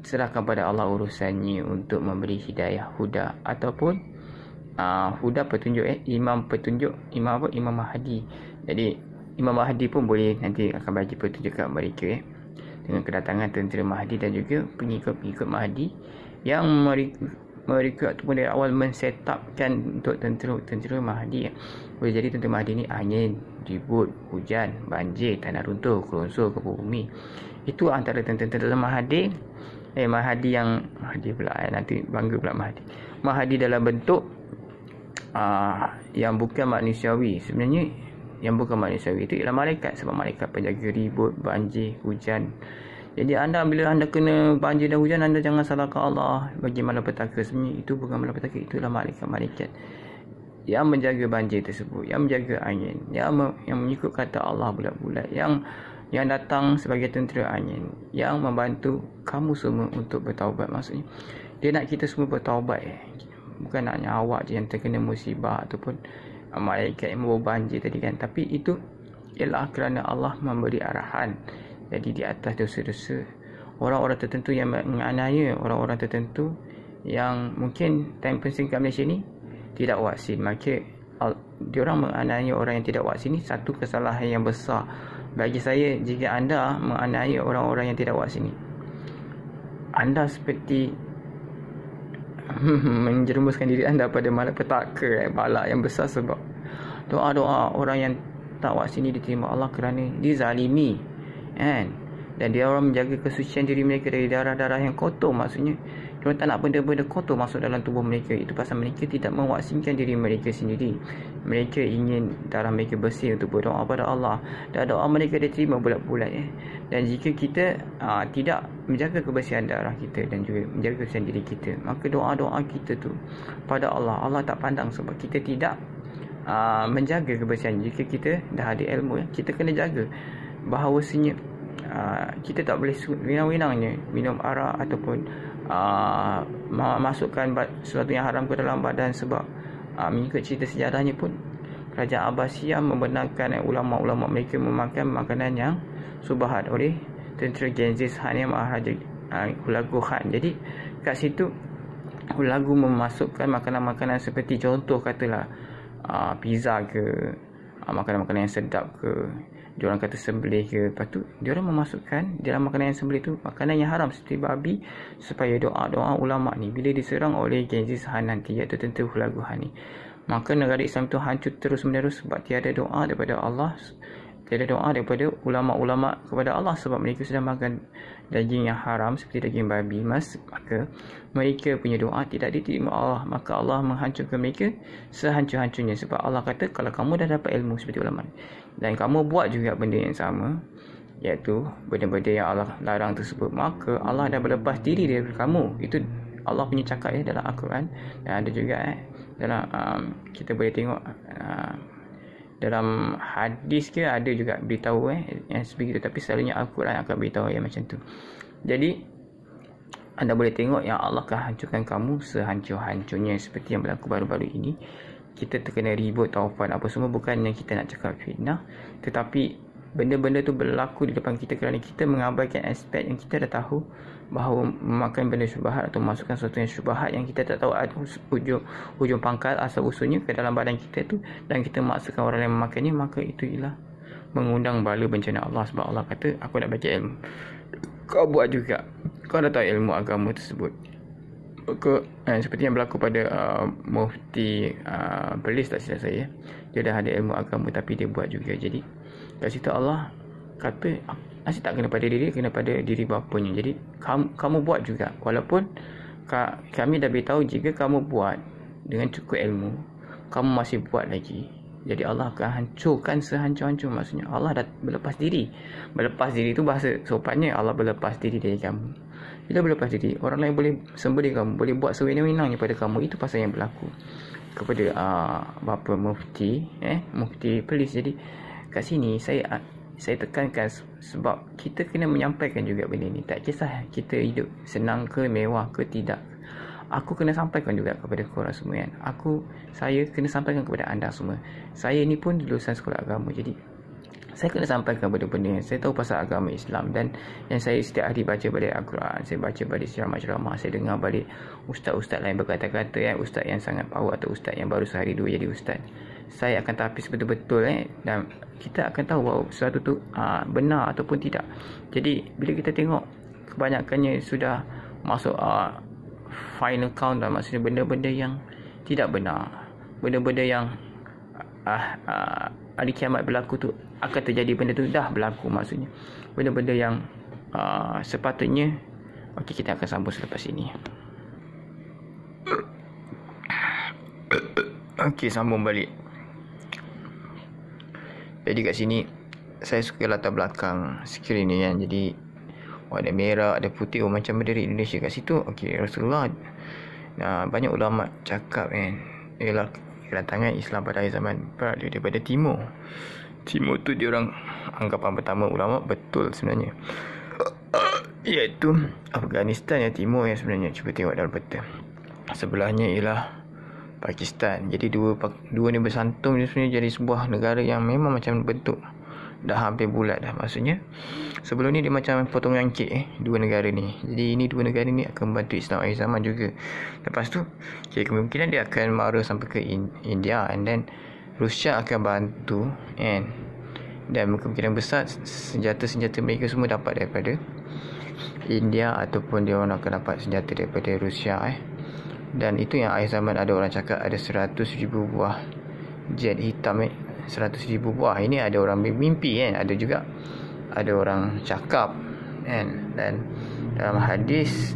serahkan pada Allah urusannya untuk memberi hidayah huda, ataupun huda petunjuk, imam petunjuk, Imam Mahdi. Jadi Imam Mahdi pun boleh nanti akan bagi petunjuk kepada mereka, dengan kedatangan tentera Mahdi dan juga pengikut-pengikut Mahdi yang mereka ataupun dari awal men-setupkan untuk tentera Mahdi. Boleh jadi tentera Mahdi ni angin, ribut, hujan, banjir, tanah runtuh, kerunsur ke bumi. Itu antara tentera Mahdi. Mahdi pula, nanti bangga pula Mahdi dalam bentuk yang bukan manusiawi. Sebenarnya yang bukan manusiawi itu ialah malaikat, sebab malaikat penjaga ribut, banjir, hujan. Jadi bila anda kena banjir dan hujan, anda jangan salahkan Allah bagi malapetaka. Sebenarnya itu bukan malapetaka, itulah malaikat-malaikat yang menjaga banjir tersebut, yang menjaga angin, yang mengikut kata Allah bulat-bulat, yang datang sebagai tentera angin, yang membantu kamu semua untuk bertaubat. Maksudnya dia nak kita semua bertaubat. Bukan hanya awak je yang terkena musibah ataupun malaikat yang membawa banjir tadi kan. Tapi itu ialah kerana Allah memberi arahan. Jadi di atas dosa-dosa orang-orang tertentu yang menganiaya orang-orang tertentu yang mungkin time penting kat Malaysia ni tidak vaksin, maka diorang menganiaya orang yang tidak vaksin ni satu kesalahan yang besar. Bagi saya, jika anda menganiaya orang-orang yang tidak vaksin ni, anda seperti menjerumuskan diri anda pada malapetaka, bala yang besar. Sebab doa-doa orang yang tak vaksin ni diterima Allah kerana dizalimi kan, dan dia orang menjaga kesucian diri mereka dari darah-darah yang kotor. Maksudnya mereka tak nak benda-benda kotor masuk dalam tubuh mereka. Itu pasal mereka tidak mewaksinkan diri mereka sendiri. Mereka ingin darah mereka bersih untuk berdoa pada Allah, dan doa mereka diterima bulat-bulat Dan jika kita tidak menjaga kebersihan darah kita dan juga menjaga kebersihan diri kita, maka doa-doa kita tu pada Allah tak pandang. Sebab kita tidak menjaga kebersihan. Jika kita dah ada ilmu, kita kena jaga bahawasanya kita tak boleh winang-winangnya minum arak ataupun masukkan sesuatu yang haram ke dalam badan. Sebab mengikut cerita sejarahnya pun, Kerajaan Abbasiyah membenarkan ulama-ulama mereka memakan makanan yang subahat oleh tentera Genghis Khan yang Maharaja Hulagu Khan. Jadi kat situ Hulagu memasukkan makanan-makanan seperti contoh katalah pizza ke, makanan-makanan yang sedap ke, diorang kata sembelih ke. Lepas tu diorang memasukkan dalam makanan yang sembelih tu makanan yang haram seperti babi, supaya doa-doa ulama ni bila diserang oleh Genghis Khan nanti, iaitu tentera Hulagu Khan ni, maka negara Islam tu hancur terus-menerus. Sebab tiada doa daripada Allah, tiada doa daripada ulama-ulama kepada Allah. Sebab mereka sudah makan daging yang haram seperti daging babi, maka mereka punya doa tidak diterima Allah. Maka Allah menghancurkan mereka sehancur-hancurnya. Sebab Allah kata, kalau kamu dah dapat ilmu seperti ulama dan kamu buat juga benda yang sama, iaitu benda-benda yang Allah larang tersebut, maka Allah dah berlepas diri daripada kamu. Itu Allah punya cakap dalam Al-Quran. Dan ada juga dalam kita boleh tengok dalam hadis ke ada juga beritahu yang sebegitu. Tapi selalunya Al-Quran akan beritahu yang macam tu. Jadi anda boleh tengok yang Allah akan hancurkan kamu sehancur-hancurnya. Seperti yang berlaku baru-baru ini, kita terkena ribut, taufan apa semua. Bukannya kita nak cakap fitnah, tetapi benda-benda tu berlaku di depan kita kerana kita mengabaikan aspek yang kita dah tahu, bahawa memakan benda syubhat atau masukkan sesuatu yang syubhat yang kita tak tahu ujung pangkal asal usulnya ke dalam badan kita tu, dan kita memaksakan orang lain memakannya, maka itu ialah mengundang bala bencana Allah. Sebab Allah kata, aku nak baca ilmu, kau buat juga, kau dah tahu ilmu agama tersebut. Maka seperti yang berlaku pada Mufti Perlis, tak silap saya, dia dah ada ilmu agama tapi dia buat juga. Jadi kat situ Allah kata, asyik tak kena pada diri, kena pada diri bapanya. Jadi kamu buat juga, walaupun kami dah beritahu, jika kamu buat dengan cukup ilmu, kamu masih buat lagi, jadi Allah akan hancurkan sehancur-hancur. Maksudnya Allah dah berlepas diri. Berlepas diri tu bahasa sopannya, Allah berlepas diri dari kamu. Bila berlepas diri, orang lain boleh sembelih kamu, boleh buat sewenang-wenangnya pada kamu. Itu pasal yang berlaku kepada bapa Mufti Mufti Perlis. Jadi kat sini saya tekankan, sebab kita kena menyampaikan juga benda ni. Tak kisah kita hidup senang ke, mewah ke, tidak. Aku kena sampaikan juga kepada korang semua kan. Saya kena sampaikan kepada anda semua. Saya ni pun lulusan sekolah agama. Jadi saya kena sampaikan benda-benda yang saya tahu pasal agama Islam, dan yang saya setiap hari baca balik Al-Quran, saya baca balik ceramah-ceramah, saya dengar balik ustaz-ustaz lain berkata-kata, ustaz yang sangat power atau ustaz yang baru sehari dua jadi ustaz. Saya akan tapis betul-betul dan kita akan tahu bahawa sesuatu tu benar ataupun tidak. Jadi bila kita tengok kebanyakannya sudah masuk final countdown, maksudnya benda-benda yang tidak benar, benda-benda yang hari kiamat berlaku tu akan terjadi, benda tu dah berlaku. Maksudnya benda-benda yang sepatutnya. Okey, kita akan sambung selepas ini. Okey, sambung balik. Jadi kat sini saya suka latar belakang skrin ni kan. Jadi ada merah, ada putih, macam bendera Indonesia kat situ. Okey, Rasulullah banyak ulama cakap kan, ialah kedatangan Islam pada akhir zaman berada daripada timur. Timur tu dia orang anggapan pertama ulama betul sebenarnya, iaitu Afghanistan yang timur yang sebenarnya. Cuba tengok dalam peta. Sebelahnya ialah Pakistan. Jadi dua ni bersantung sebenarnya jadi sebuah negara yang memang macam bentuk dah hampir bulat dah. Maksudnya sebelum ni dia macam potongan kek dua negara ni. Jadi ini dua negara ni akan membantu Islam akhir zaman juga. Lepas tu kemungkinan dia akan mara sampai ke India, and then Rusia akan bantu, dan kemungkinan besar senjata-senjata mereka semua dapat daripada India, ataupun dia orang akan dapat senjata daripada Rusia. Dan itu yang akhir zaman ada orang cakap ada 100,000 buah jet hitam 100,000 buah. Ini ada orang mimpi ada juga ada orang cakap dan dalam hadis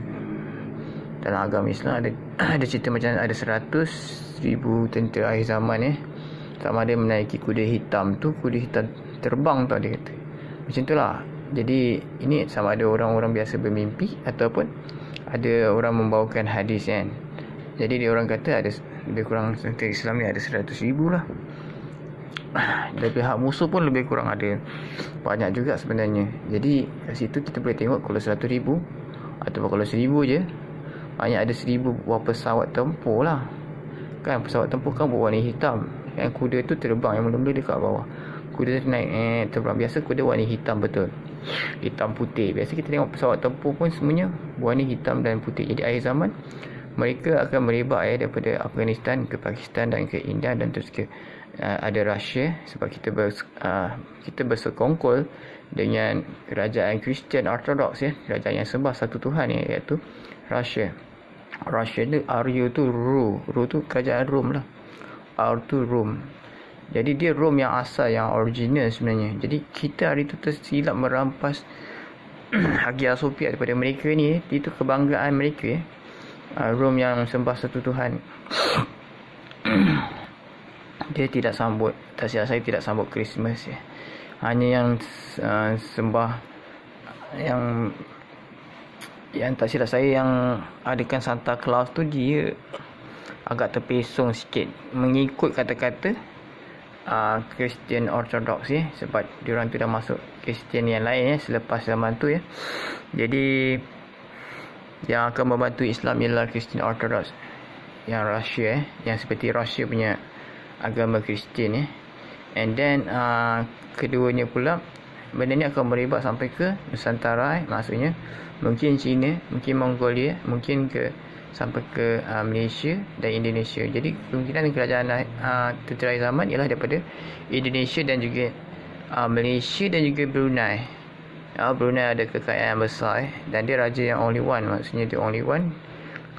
dalam agama Islam ada cerita macam ada 100,000 tentera akhir zaman sama ada menaiki kuda hitam tu, kuda hitam terbang tau dia kata. Macam tu lah. Jadi ini sama ada orang-orang biasa bermimpi ataupun ada orang membawakan hadis Jadi dia orang kata ada lebih kurang tentera Islam ni ada 100,000 lah. Dari pihak musuh pun lebih kurang ada banyak juga sebenarnya. Jadi kat situ kita boleh tengok kalau 100,000 ataupun kalau 1,000 je, banyak ada 1,000 buah pesawat tempur lah. Kan pesawat tempur kan berwarna hitam. Yang kuda tu terbang, yang mula-mula dekat bawah. Kuda tu naik terbang. Biasa kuda warna hitam betul. Hitam putih. Biasa kita tengok pesawat tempur pun semuanya warna hitam dan putih. Jadi akhir zaman mereka akan merebak daripada Afghanistan ke Pakistan dan ke India dan terus ke ada Rusia, sebab kita bersekongkol dengan kerajaan Kristian Ortodoks kerajaan yang sembah satu Tuhan iaitu Rusia. Rusia tu Arya tu Ru tu kerajaan Rom lah. R tu Rom. Jadi dia Rom yang asal, yang original sebenarnya. Jadi kita hari tu tersilap merampas Hagia Sophia daripada mereka ni. Itu kebanggaan mereka Rom yang sembah satu Tuhan. Dia tidak sambut, tak silap saya tidak sambut Christmas Hanya yang sembah yang tak silap saya yang adakan Santa Claus tu dia agak terpesong sikit mengikut kata-kata Kristian Ortodoks sebab diorang tu dah masuk Kristian yang lain selepas zaman tu Jadi yang akan membantu Islam ialah Kristian Ortodoks yang Rusia yang seperti Rusia punya agama Kristian and then keduanya pula benda ni akan merebak sampai ke Nusantara maksudnya mungkin China, mungkin Mongolia, mungkin sampai ke Malaysia dan Indonesia. Jadi kemungkinan kerajaan tentera zaman ialah daripada Indonesia dan juga Malaysia dan juga Brunei. Brunei ada kekayaan besar dan dia raja yang only one, maksudnya dia only one.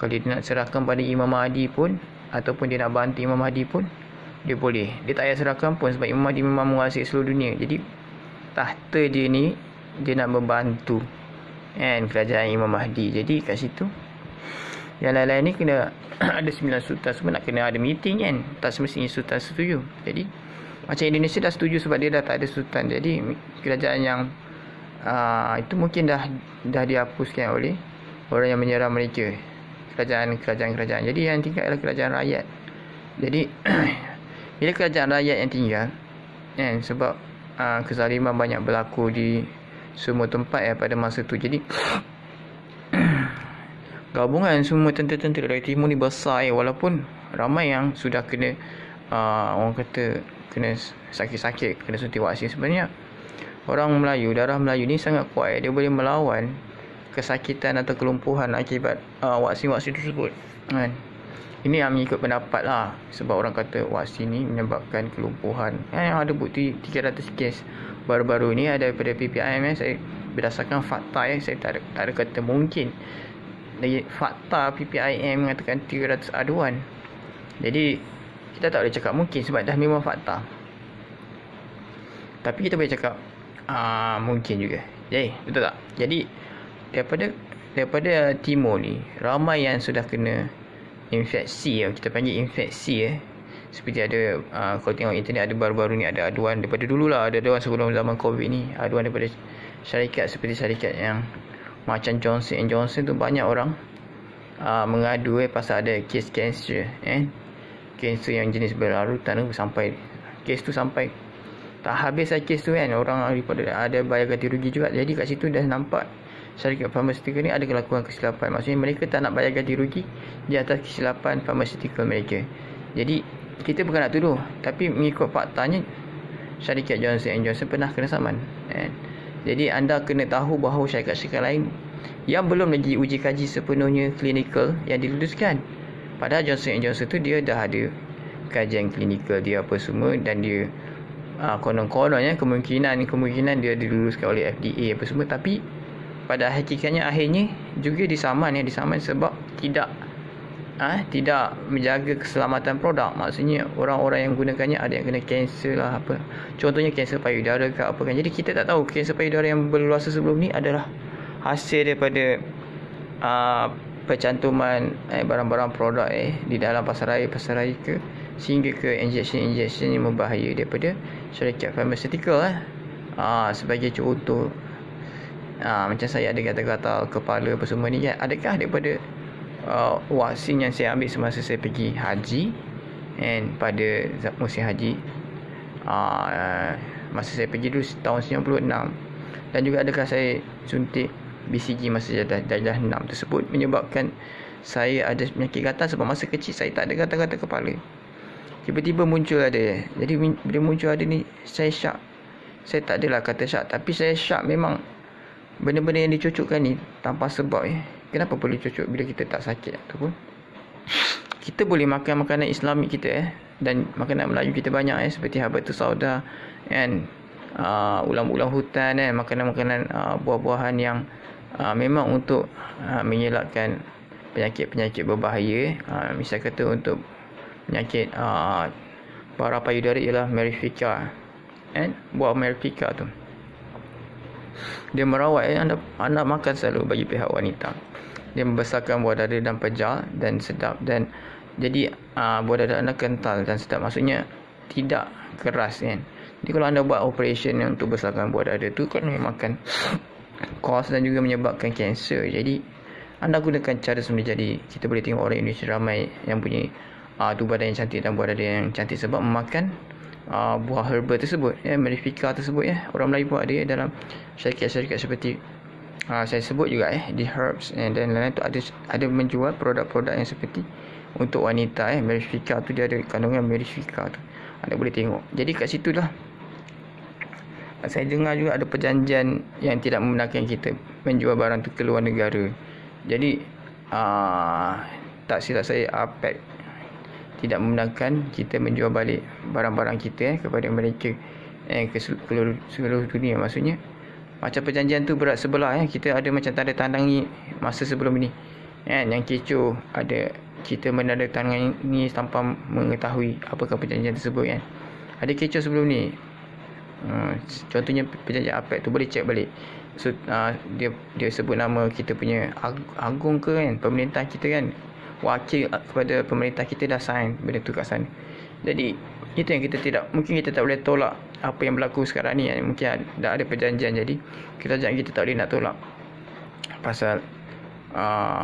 Kalau dia nak serahkan pada Imam Mahdi pun ataupun dia nak bantu Imam Mahdi pun dia boleh. Dia tak payah serahkan pun sebab Imam Mahdi memang menguasai seluruh dunia. Jadi tahta dia ni dia nak membantu kerajaan Imam Mahdi. Jadi kat situ yang lain-lain ni kena ada 9 sultan semua nak kena ada meeting tak semestinya sultan setuju. Jadi macam Indonesia dah setuju sebab dia dah tak ada sultan. Jadi kerajaan yang itu mungkin dah dihapuskan oleh orang yang menyerang mereka, kerajaan. Jadi yang tinggal adalah kerajaan rakyat. Jadi bila kerajaan rakyat yang tinggal sebab kezaliman banyak berlaku di semua tempat pada masa tu. Jadi gabungan semua tentera-tentera dari timur ni besar walaupun ramai yang sudah kena orang kata kena sakit-sakit, kena suntik vaksin. Sebenarnya orang Melayu, darah Melayu ni sangat kuat. Dia boleh melawan kesakitan atau kelumpuhan akibat vaksin-vaksin tersebut Ini yang mengikut pendapat lah. Sebab orang kata vaksin ni menyebabkan kelumpuhan. Yang ada bukti 300 kes baru-baru ni ada daripada PPIM. Saya berdasarkan fakta saya tak ada kata mungkin. Dari fakta PPIM mengatakan 300 aduan. Jadi kita tak boleh cakap mungkin sebab dah memang fakta. Tapi kita boleh cakap mungkin juga. Jadi betul tak? Jadi daripada timur ni ramai yang sudah kena infeksi kita panggil infeksi seperti ada kalau tengok internet ada baru-baru ni ada aduan daripada dululah, ada aduan sebelum zaman Covid ni, aduan daripada syarikat seperti syarikat yang macam Johnson & Johnson tu banyak orang mengadu pasal ada kes kanser kanser yang jenis berlarutan tu sampai kes tu sampai tak habis lah kes tu kan. Orang daripada ada bayar ganti rugi juga. Jadi kat situ dah nampak syarikat pharmaceutical ni ada kelakuan kesilapan. Maksudnya mereka tak nak bayar ganti rugi di atas kesilapan pharmaceutical mereka. Jadi kita bukan nak tuduh, tapi mengikut faktanya syarikat Johnson & Johnson pernah kena saman kan? Jadi anda kena tahu bahawa syarikat-syarikat lain yang belum lagi uji kaji sepenuhnya klinikal yang diluluskan. Padahal Johnson & Johnson tu dia dah ada kajian klinikal dia apa semua, dan dia konon-kononnya kemungkinan dia diluluskan oleh FDA apa semua. Tapi pada hakikatnya akhirnya juga disaman sebab tidak menjaga keselamatan produk. Maksudnya orang-orang yang gunakannya ada yang kena kanser lah apa. Contohnya kanser payudara ke apa kan. Jadi kita tak tahu kanser payudara yang berluasa sebelum ni adalah hasil daripada percantuman barang-barang produk di dalam pasaraya ke, sehingga ke injection yang berbahaya daripada syarikat pharmaceutical sebagai contoh. Macam saya ada gatal-gatal kepala apa semua ni kan, adakah daripada vaksin yang saya ambil semasa saya pergi haji pada musim haji masa saya pergi dulu tahun 96, dan juga adakah saya suntik BCG masa darjah 6 tersebut menyebabkan saya ada penyakit gatal. Sebab masa kecil saya tak ada gatal-gatal kepala, tiba-tiba muncul ada. Jadi bila muncul ada ni saya syak. Saya tak adalah kata syak, tapi saya syak memang benda-benda yang dicucukkan ni tanpa sebab Kenapa boleh cucuk bila kita tak sakit ataupun kita boleh makan makanan Islamik kita dan makanan Melayu kita banyak seperti habatus sauda kan, ulam-ulam hutan makanan-makanan buah-buahan yang memang untuk mengelakkan penyakit-penyakit berbahaya. Misal kata untuk penyakit bara payudara ialah Marifica buah Marifica tu dia merawat anda makan selalu bagi pihak wanita. Dia membesarkan buah dada dan pejal dan sedap, dan jadi buah dada anda kental dan sedap, maksudnya tidak keras kan. Jadi kalau anda buat operation untuk besarkan buah dada tu kan memakan kos dan juga menyebabkan kanser. Jadi anda gunakan cara semula. Jadi kita boleh tengok orang Indonesia ramai yang punya tubuh badan yang cantik dan buah dada yang cantik sebab memakan buah herba tersebut Marifica tersebut Orang Melayu pun ada dalam syarikat-syarikat seperti saya sebut juga di Herbs dan lain-lain tu ada menjual produk-produk yang seperti untuk wanita Marifica tu dia ada kandungan Marifica tu anda boleh tengok. Jadi kat situ lah saya dengar juga ada perjanjian yang tidak membenarkan kita menjual barang tu ke luar negara. Jadi tak silap saya APEC tidak membenarkan kita menjual balik barang-barang kita kepada mereka ke seluruh dunia. Maksudnya macam perjanjian tu berat sebelah kita ada macam tanda tandangi masa sebelum ni yang kecoh, ada kita menandatangani tanpa mengetahui apakah perjanjian tersebut ada kecoh sebelum ni. Contohnya perjanjian APEC tu boleh cek balik. So dia sebut nama kita punya agung ke pemerintah kita wakil kepada pemerintah kita dah sign benda tu kat sana. Jadi itu yang kita mungkin kita tak boleh tolak apa yang berlaku sekarang ni mungkin dah ada perjanjian. Jadi kerajaan kita tak boleh nak tolak pasal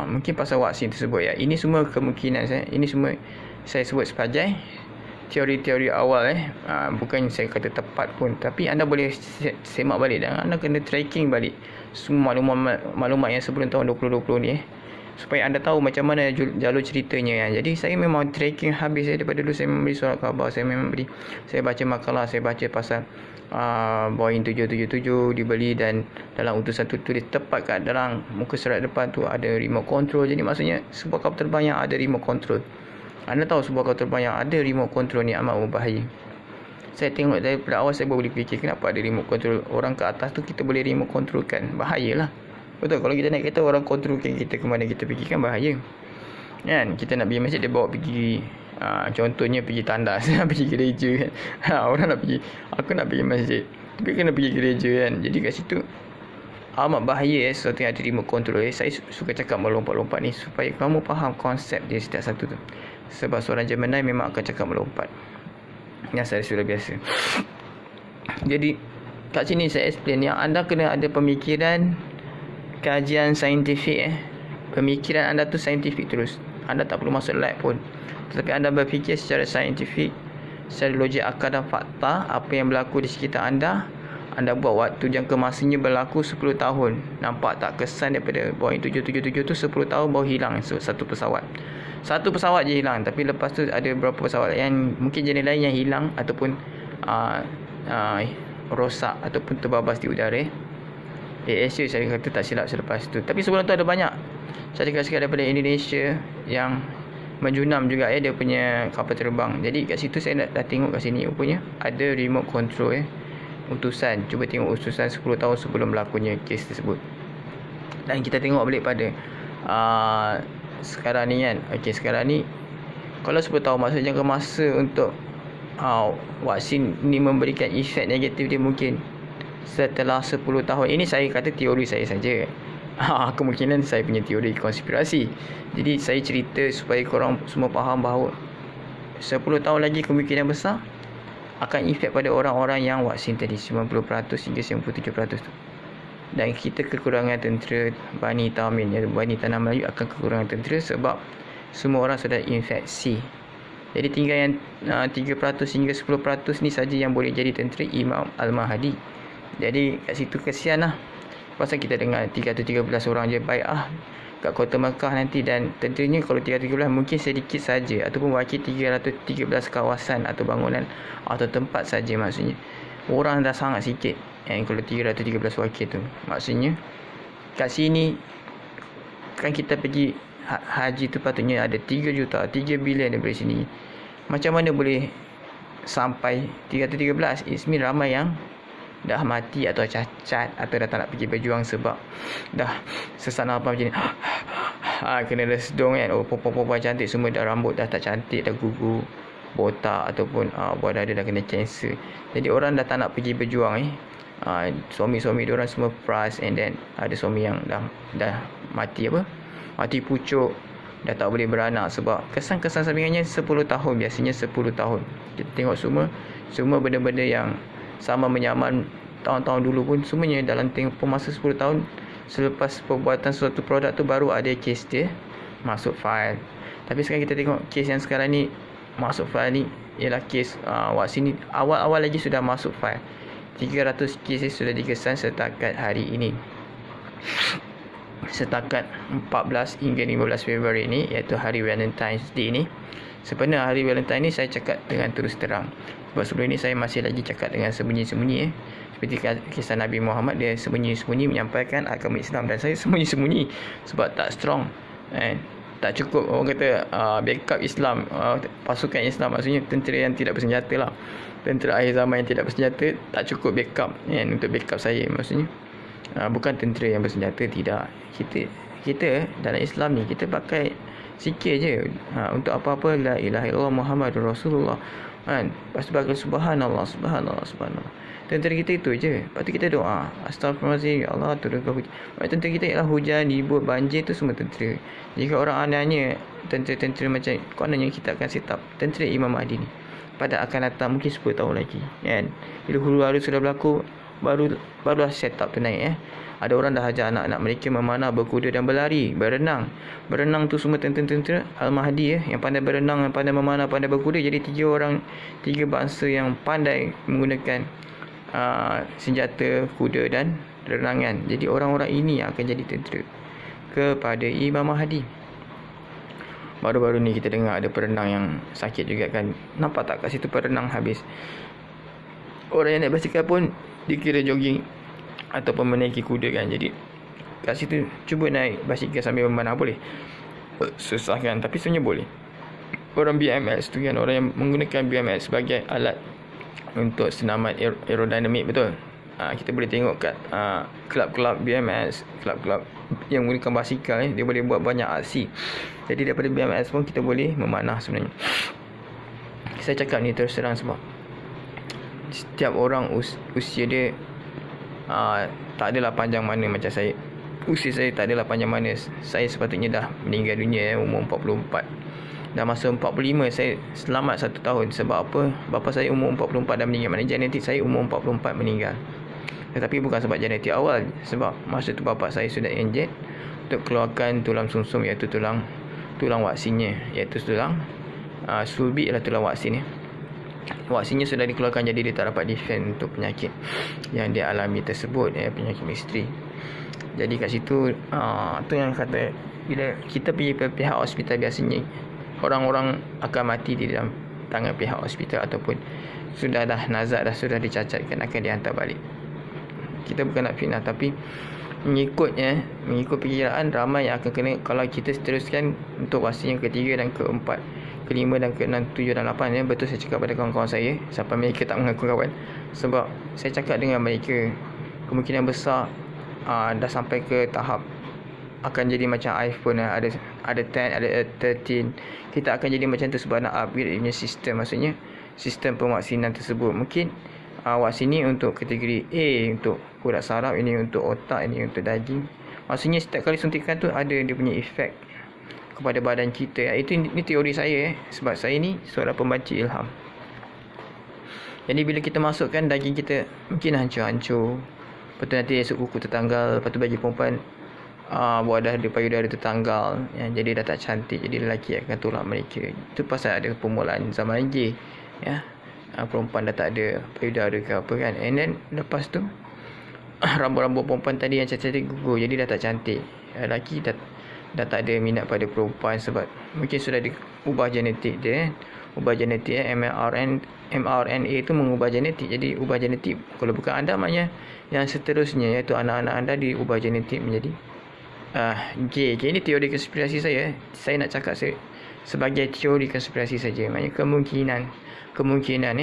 mungkin pasal vaksin tersebut Ini semua kemungkinan ini semua saya sebut sebagai teori-teori awal bukan saya kata tepat pun, tapi anda boleh semak balik dan anda kena tracking balik semua maklumat yang sebelum tahun 2020 ni supaya anda tahu macam mana jalur ceritanya Jadi saya memang tracking habis daripada dulu saya memberi surat khabar, saya baca makalah, saya baca pasal Boeing 777 dibeli dan dalam utusan tu tulis tepat kat dalam muka surat depan tu ada remote control. Jadi maksudnya sebuah kapal terbang yang ada remote control. Anda tahu sebuah kapal terbang yang ada remote control ni amat berbahaya. Saya tengok daripada awal saya boleh fikir kenapa ada remote control. Orang ke atas tu kita boleh remote control kan, bahayalah. Betul, kalau kita naik kereta orang kontrolkan kita ke mana kita pergi kan bahaya kita nak pergi masjid dia bawa pergi contohnya pergi tandas pergi gereja orang nak pergi, aku nak pergi masjid tapi kena pergi gereja jadi kat situ amat bahaya sesuatu yang ada remote control saya suka cakap melompat-lompat ni supaya kamu faham konsep dia setiap satu tu, sebab seorang Gemini memang akan cakap melompat yang saya sudah biasa. Jadi kat sini saya explain yang anda kena ada pemikiran kajian saintifik pemikiran anda tu saintifik terus. Anda tak perlu masuk lab pun. Tetapi anda berfikir secara saintifik, secara logik akal dan fakta, apa yang berlaku di sekitar anda buat waktu jangka masanya berlaku 10 tahun. Nampak tak kesan daripada Boeing 777 tu 10 tahun baru hilang satu pesawat. Satu pesawat je hilang, tapi lepas tu ada beberapa pesawat yang mungkin jenis lain yang hilang ataupun rosak ataupun terbabas di udara. Asia saya kata tak silap selepas tu. Tapi sebelum tu ada banyak syarikat-syarikat daripada Indonesia yang menjunam juga dia punya kapal terbang. Jadi kat situ saya dah tengok kat sini rupanya ada remote control utusan. Cuba tengok utusan 10 tahun sebelum berlakunya kes tersebut. Dan kita tengok balik pada sekarang ni kan. Okey, sekarang ni kalau 10 tahun maksudnya jangka masa untuk vaksin ni memberikan efek negatif dia mungkin setelah 10 tahun. Ini saya kata teori saya saja. Kemungkinan saya punya teori konspirasi. Jadi saya cerita supaya korang semua faham bahawa 10 tahun lagi kemungkinan besar akan efek pada orang-orang yang vaksin tadi 90% hingga 97% tu. Dan kita kekurangan tentera Bani Tamin, Bani Tanah Melayu akan kekurangan tentera sebab semua orang sudah infeksi. Jadi tinggal yang 3% hingga 10% ni saja yang boleh jadi tentera Imam Al-Mahdi. Jadi kat situ kesian lah. Pasal kita dengar 313 orang je baik kat Kota Mekah nanti, dan tentunya kalau 313 mungkin sedikit saja ataupun wakil 313 kawasan atau bangunan atau tempat saja. Maksudnya orang dah sangat sikit kalau 313 wakil tu. Maksudnya kat sini kan kita pergi haji tu patutnya ada 3 juta 3 bilion daripada sini. Macam mana boleh sampai 313? Ismi ramai yang dah mati atau cacat atau dah tak nak pergi berjuang sebab dah sesak nafas macam ni. Kena resdung kan. Perempuan cantik semua dah rambut dah tak cantik, dah gugur, botak ataupun buah dada dah kena cancer. Jadi orang dah tak nak pergi berjuang suami-suami diorang semua frust, and then ada suami yang dah mati mati pucuk, dah tak boleh beranak sebab kesan-kesan sampingannya 10 tahun, biasanya 10 tahun. Kita tengok semua benda-benda yang sama menyaman tahun-tahun dulu pun semuanya dalam tempoh masa 10 tahun selepas perbuatan suatu produk tu baru ada kes dia masuk file. Tapi sekarang kita tengok kes yang sekarang ni masuk file ni ialah kes vaksin ni awal-awal lagi sudah masuk file. 300 kes sudah dikesan setakat hari ini. Setakat 14 hingga 15 Februari ni, iaitu hari Valentine's Day ni. Sebenarnya hari Valentine ni saya cakap dengan terus terang. Sebab sebelum ni saya masih lagi cakap dengan sembunyi-sembunyi Seperti kisah Nabi Muhammad, dia sembunyi-sembunyi menyampaikan agama Islam, dan saya sembunyi-sembunyi sebab tak strong. Tak cukup orang kata backup Islam, pasukan Islam, maksudnya tentera yang tidak bersenjata lah. Tentera akhir zaman yang tidak bersenjata tak cukup backup untuk backup saya. Maksudnya bukan tentera yang bersenjata, tidak. Kita dalam Islam ni kita pakai sikit je untuk apa-apa, la ilaha illallah Muhammadur Rasulullah kan. Lepas tu pakai subhanallah. Tentera kita itu je. Lepas tu kita doa, astagfirullahaladzim, ya Allah turunkan hujan. Tentera kita ialah hujan, ribut, banjir tu semua tentera. Jika orang ananya tentera-tentera macam kononnya kita akan set up tentera Imam Mahdi ni pada akan datang mungkin 10 tahun lagi kan. Bila huru-hara sudah berlaku, barulah set up tu naik. Ada orang dah ajar anak-anak mereka memanah, berkuda dan berlari, berenang. Berenang tu semua tentera Al-Mahdi yang pandai berenang, yang pandai memanah, pandai berkuda. Jadi 3 bangsa yang pandai menggunakan senjata, kuda dan renangan. Jadi orang-orang ini yang akan jadi tentera kepada Imam Mahdi. Baru-baru ni kita dengar ada perenang yang sakit juga kan. Nampak tak kat situ perenang habis. Orang yang naik basikal pun dikira jogging ataupun menaiki kuda kan. Jadi kat situ cuba naik basikal sambil memanah, boleh? Susah kan, tapi sebenarnya boleh. Orang BMX tu kan, orang yang menggunakan BMX sebagai alat untuk senaman aerodinamik, betul. Kita boleh tengok kat kelab-kelab BMX, kelab-kelab yang menggunakan basikal dia boleh buat banyak aksi. Jadi daripada BMX pun kita boleh memanah sebenarnya. Saya cakap ni terus terang sebab setiap orang usia dia tak adalah panjang mana macam saya. Usia saya tak adalah panjang mana. Saya sepatutnya dah meninggal dunia umur 44. Dah masa 45 saya selamat 1 tahun. Sebab apa? Bapa saya umur 44 dah meninggal. Maknanya genetik saya umur 44 meninggal. Tetapi bukan sebab genetik awal. Sebab masa tu bapa saya sudah inject untuk keluarkan tulang sumsum, iaitu tulang tulang waksinya, iaitu tulang sulbi adalah tulang waksi ni. Waksinya sudah dikeluarkan, jadi dia tak dapat defend untuk penyakit yang dia alami tersebut, penyakit misteri. Jadi kat situ tu yang kata, bila kita pergi ke pihak hospital, biasanya orang-orang akan mati di dalam tangan pihak hospital, ataupun sudah dah nazak dah, sudah dicacatkan, akan dihantar balik. Kita bukan nak fitnah, tapi mengikut perkiraan ramai yang akan kena kalau kita teruskan untuk wasi yang ketiga dan keempat, kelima dan keenam, tujuh dan lapan. Betul saya cakap pada kawan-kawan saya, sampai mereka tak mengaku kawan, sebab saya cakap dengan mereka kemungkinan besar dah sampai ke tahap akan jadi macam iPhone, ada 10, ada 13. Kita akan jadi macam tu sebab nak upgrade punya sistem, maksudnya sistem pewaksinan tersebut. Mungkin vaksin ni untuk kategori A, untuk urat saraf, ini untuk otak, ini untuk daging. Maksudnya setiap kali suntikan tu ada dia punya efek kepada badan kita. Ini teori saya, sebab saya ni seorang pembaca ilham. Jadi bila kita masukkan, daging kita mungkin hancur-hancur. Lepas tu nanti esok kuku tertanggal. Lepas tu bagi perempuan buat dah ada payudara tertanggal, jadi dah tak cantik, jadi lelaki akan tolak mereka. Itu pasal ada permulaan zaman J, perempuan dah tak ada payudara ke apa kan. And then lepas tu rambut-rambut perempuan tadi yang cantik gugur, jadi dah tak cantik. Lelaki dah tak ada minat pada perempuan, sebab mungkin sudah diubah genetik dia, ubah genetik. mRNA itu mengubah genetik. Jadi ubah genetik, kalau bukan anda, maknanya yang seterusnya, iaitu anak-anak anda diubah genetik menjadi G. Ini teori konspirasi saya. Saya nak cakap sebagai teori konspirasi saja. Maknanya kemungkinan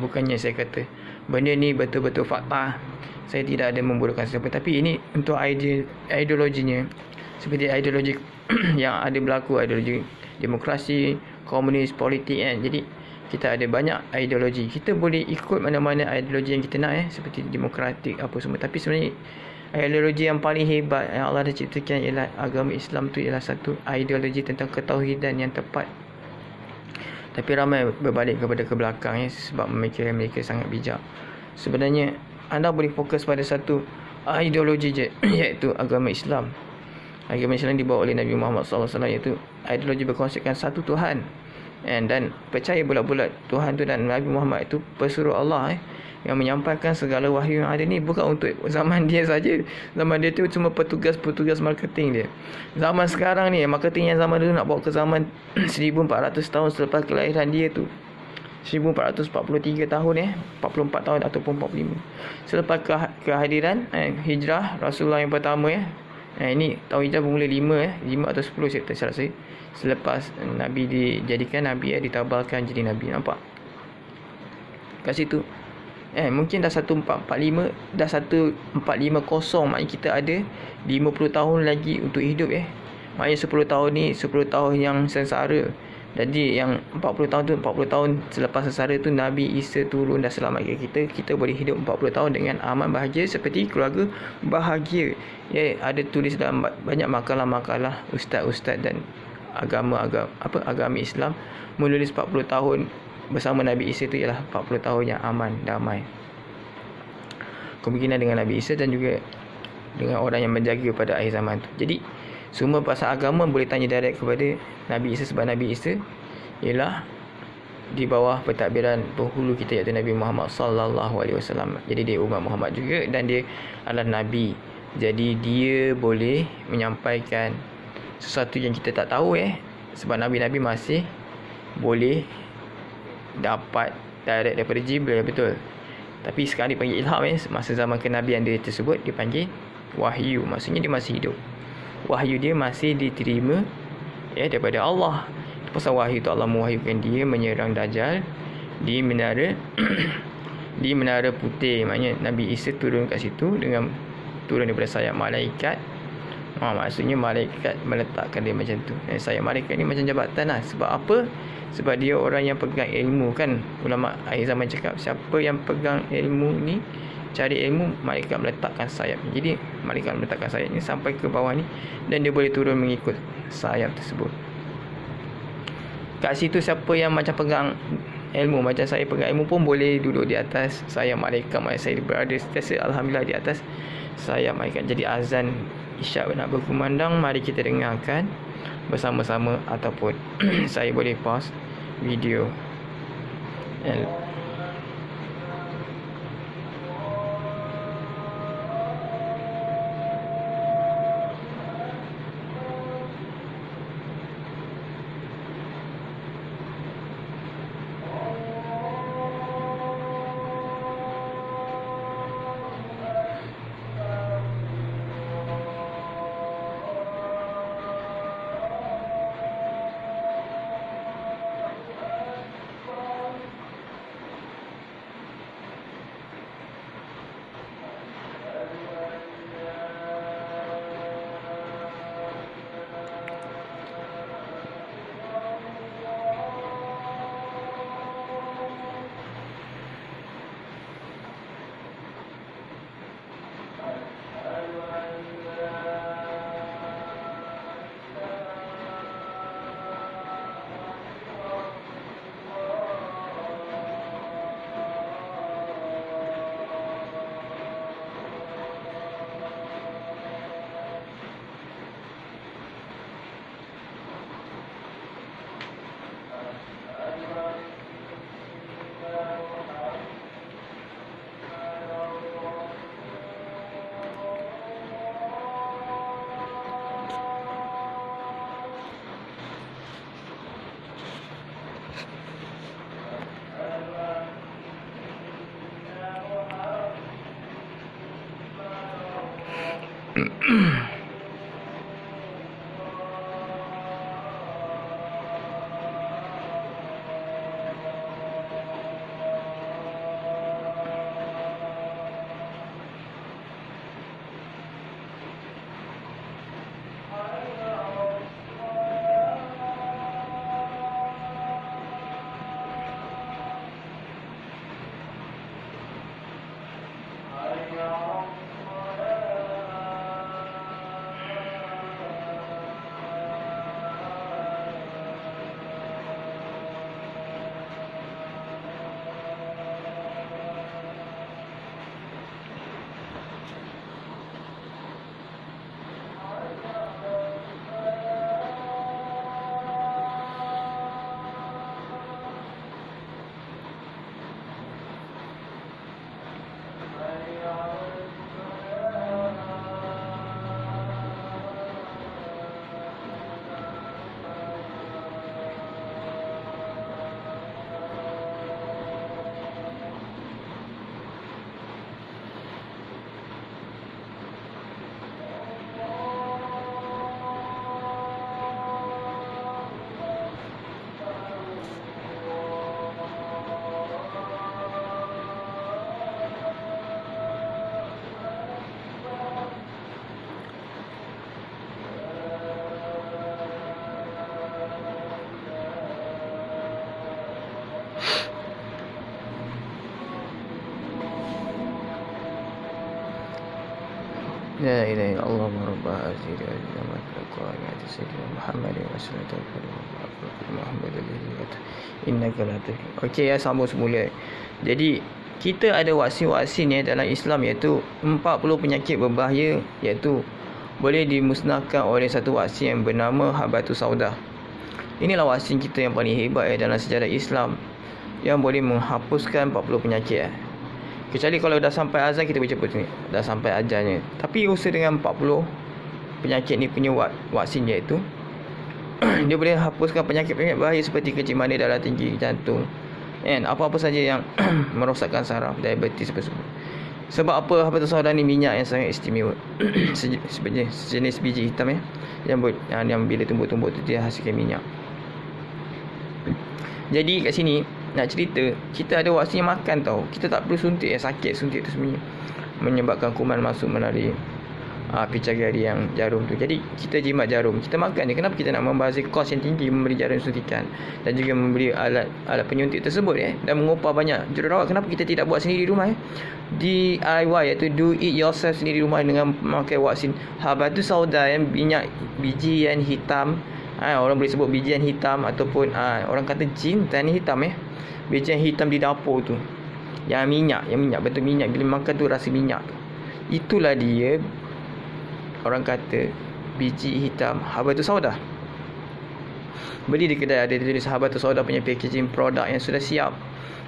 bukannya saya kata benda ni betul-betul fakta. Saya tidak ada membodohkan siapa, tapi ini untuk ideologinya, seperti ideologi yang ada berlaku, ideologi demokrasi, komunis, politik kan. Jadi kita ada banyak ideologi. Kita boleh ikut mana-mana ideologi yang kita nak, seperti demokratik apa semua. Tapi sebenarnya ideologi yang paling hebat yang Allah dah ciptakan ialah agama Islam tu, ialah satu ideologi tentang ketauhidan yang tepat. Tapi ramai berbalik kepada ke belakang sebab mereka sangat bijak. Sebenarnya anda boleh fokus pada satu ideologi je, iaitu agama Islam. Agama Islam dibawa oleh Nabi Muhammad SAW, iaitu ideologi berkonsepkan satu Tuhan. Dan percaya bulat-bulat Tuhan tu dan Nabi Muhammad itu pesuruh Allah yang menyampaikan segala wahyu yang ada ni, bukan untuk zaman dia saja. Zaman dia tu cuma petugas marketing dia. Zaman sekarang ni, marketing yang zaman dulu nak bawa ke zaman 1400 tahun selepas kelahiran dia tu, 1443 tahun 44 tahun ataupun 45 selepas kehadiran hijrah Rasulullah yang pertama ini tahun hijrah bermula 5 atau 10 saya tak salah saya, selepas Nabi dijadikan Nabi, ditabalkan jadi Nabi. Nampak kat situ mungkin dah 1445, dah 1450, maknanya kita ada 50 tahun lagi untuk hidup. Maknanya 10 tahun ni 10 tahun yang sengsara. Jadi yang 40 tahun tu, 40 tahun selepas sengsara tu Nabi Isa turun dah selamatkan kita. Kita boleh hidup 40 tahun dengan aman, bahagia, seperti keluarga bahagia. Ada tulis dalam banyak makalah-makalah ustaz-ustaz dan agama Islam menulis 40 tahun bersama Nabi Isa tu ialah 40 tahun yang aman, damai. Kemungkinan dengan Nabi Isa dan juga dengan orang yang menjaga pada akhir zaman tu. Jadi semua pasal agama boleh tanya direct kepada Nabi Isa, sebab Nabi Isa ialah di bawah pentadbiran penghulu kita, iaitu Nabi Muhammad sallallahu alaihi wasallam. Jadi dia umat Muhammad juga dan dia adalah nabi. Jadi dia boleh menyampaikan sesuatu yang kita tak tahu sebab nabi-nabi masih boleh dapat direct daripada Jibril, betul. Tapi sekarang dipanggil ilham masa zaman kenabian dia tersebut dipanggil wahyu, maksudnya dia masih hidup. Wahyu dia masih diterima daripada Allah. Pasal wahyu tu Allah mewahyukan dia menyerang Dajjal di menara di menara putih. Maknanya Nabi Isa turun kat situ dengan turun daripada sayap malaikat. Maksudnya malaikat meletakkan dia macam tu. Sayap malaikat ni macam jabatan lah. Sebab apa? Sebab dia orang yang pegang ilmu kan. Ulama akhir zaman cakap, siapa yang pegang ilmu ni, cari ilmu, malaikat meletakkan sayap. Jadi malaikat meletakkan sayap ni sampai ke bawah ni, dan dia boleh turun mengikut sayap tersebut. Kat situ siapa yang macam pegang ilmu, macam saya pegang ilmu pun boleh duduk di atas sayap malaikat. Saya berada sentiasa alhamdulillah di atas sayap malaikat. Jadi azan isyak nak berkumandang, mari kita dengarkan bersama-sama ataupun saya boleh pause video. And La ilaha illallah Muhammad Okey ya, sambung semula. Jadi kita ada vaksin-vaksin dalam Islam, iaitu 40 penyakit berbahaya, iaitu boleh dimusnahkan oleh satu vaksin yang bernama Habatus Sauda. Inilah vaksin kita yang paling hebat dalam sejarah Islam, yang boleh menghapuskan 40 penyakit. Kecuali kalau dah sampai azan kita baca ni, dah sampai ajalnya. Tapi usaha dengan 40 penyakit ni punya vaksin dia itu dia boleh hapuskan penyakit-penyakit bahaya seperti kencing manis, darah tinggi, jantung, and apa-apa saja yang merosakkan saraf, diabetes apa semua. Sebab apa? Habatus Sauda ni minyak yang sangat istimewa. Sejenis biji hitam yang bila tumbuh-tumbuh tu dia hasilkan minyak. Jadi kat sini nak cerita, kita ada vaksin yang makan tau. Kita tak perlu suntik sakit suntik tu sebenarnya menyebabkan kuman masuk melalui picah jari yang jarum tu. Jadi kita jimat jarum, kita makan je. Kenapa kita nak membazir kos yang tinggi membeli jarum suntikan dan juga membeli alat penyuntik tersebut dan mengupah banyak jururawat? Kenapa kita tidak buat sendiri di rumah DIY, iaitu do it yourself sendiri di rumah dengan memakai vaksin Habatus Sauda yang minyak biji yang hitam. Orang boleh sebut biji yang hitam ataupun orang kata jintan hitam biji yang hitam di dapur tu, yang minyak bentuk minyak, bila makan tu rasa minyak tu. Itulah dia orang kata biji hitam Habatus Sauda. beli di kedai, ada tulis Habatus Sauda punya packaging produk yang sudah siap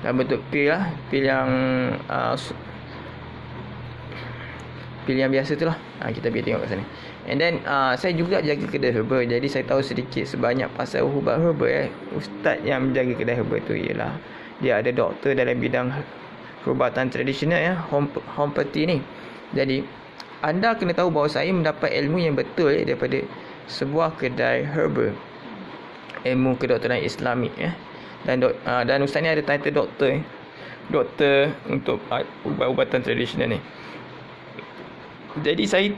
dalam bentuk pil lah, pil yang biasa tu lah. Kita pergi tengok kat sana. And then saya juga jaga kedai herba, jadi saya tahu sedikit sebanyak pasal ubat herba. Ustaz yang menjaga kedai herba tu ialah dia ada doktor dalam bidang perubatan tradisional ya, homeopathy ni. Jadi anda kena tahu bahawa saya mendapat ilmu yang betul daripada sebuah kedai herba, ilmu kedokteran Islamik ya. Dan ustaz ni ada title doktor untuk ubat-ubatan tradisional ni. Jadi saya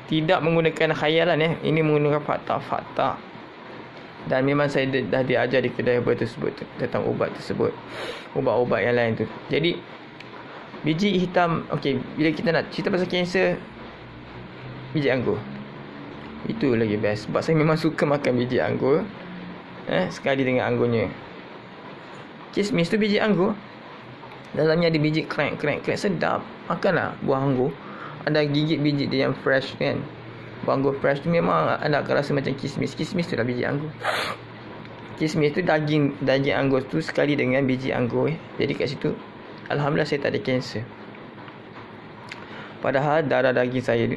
tidak menggunakan khayalan ya. Ini menggunakan fakta-fakta. Dan memang saya dah diajar di kedai herba tersebut tentang ubat tersebut, ubat-ubat yang lain tu. Jadi biji hitam, okey, bila kita nak cerita pasal kanser, biji anggur itu lagi best. Sebab saya memang suka makan biji anggur sekali dengan anggurnya. Kismis tu biji anggur, dalamnya ada biji crack, sedap. Makanlah buah anggur, anda gigit biji dia yang fresh kan. Buah anggur fresh tu memang anda akan rasa macam kismis. Kismis tu dah biji anggur. Kismis tu daging anggur tu sekali dengan biji anggur. Jadi kat situ alhamdulillah saya tak ada kanser. Padahal darah daging saya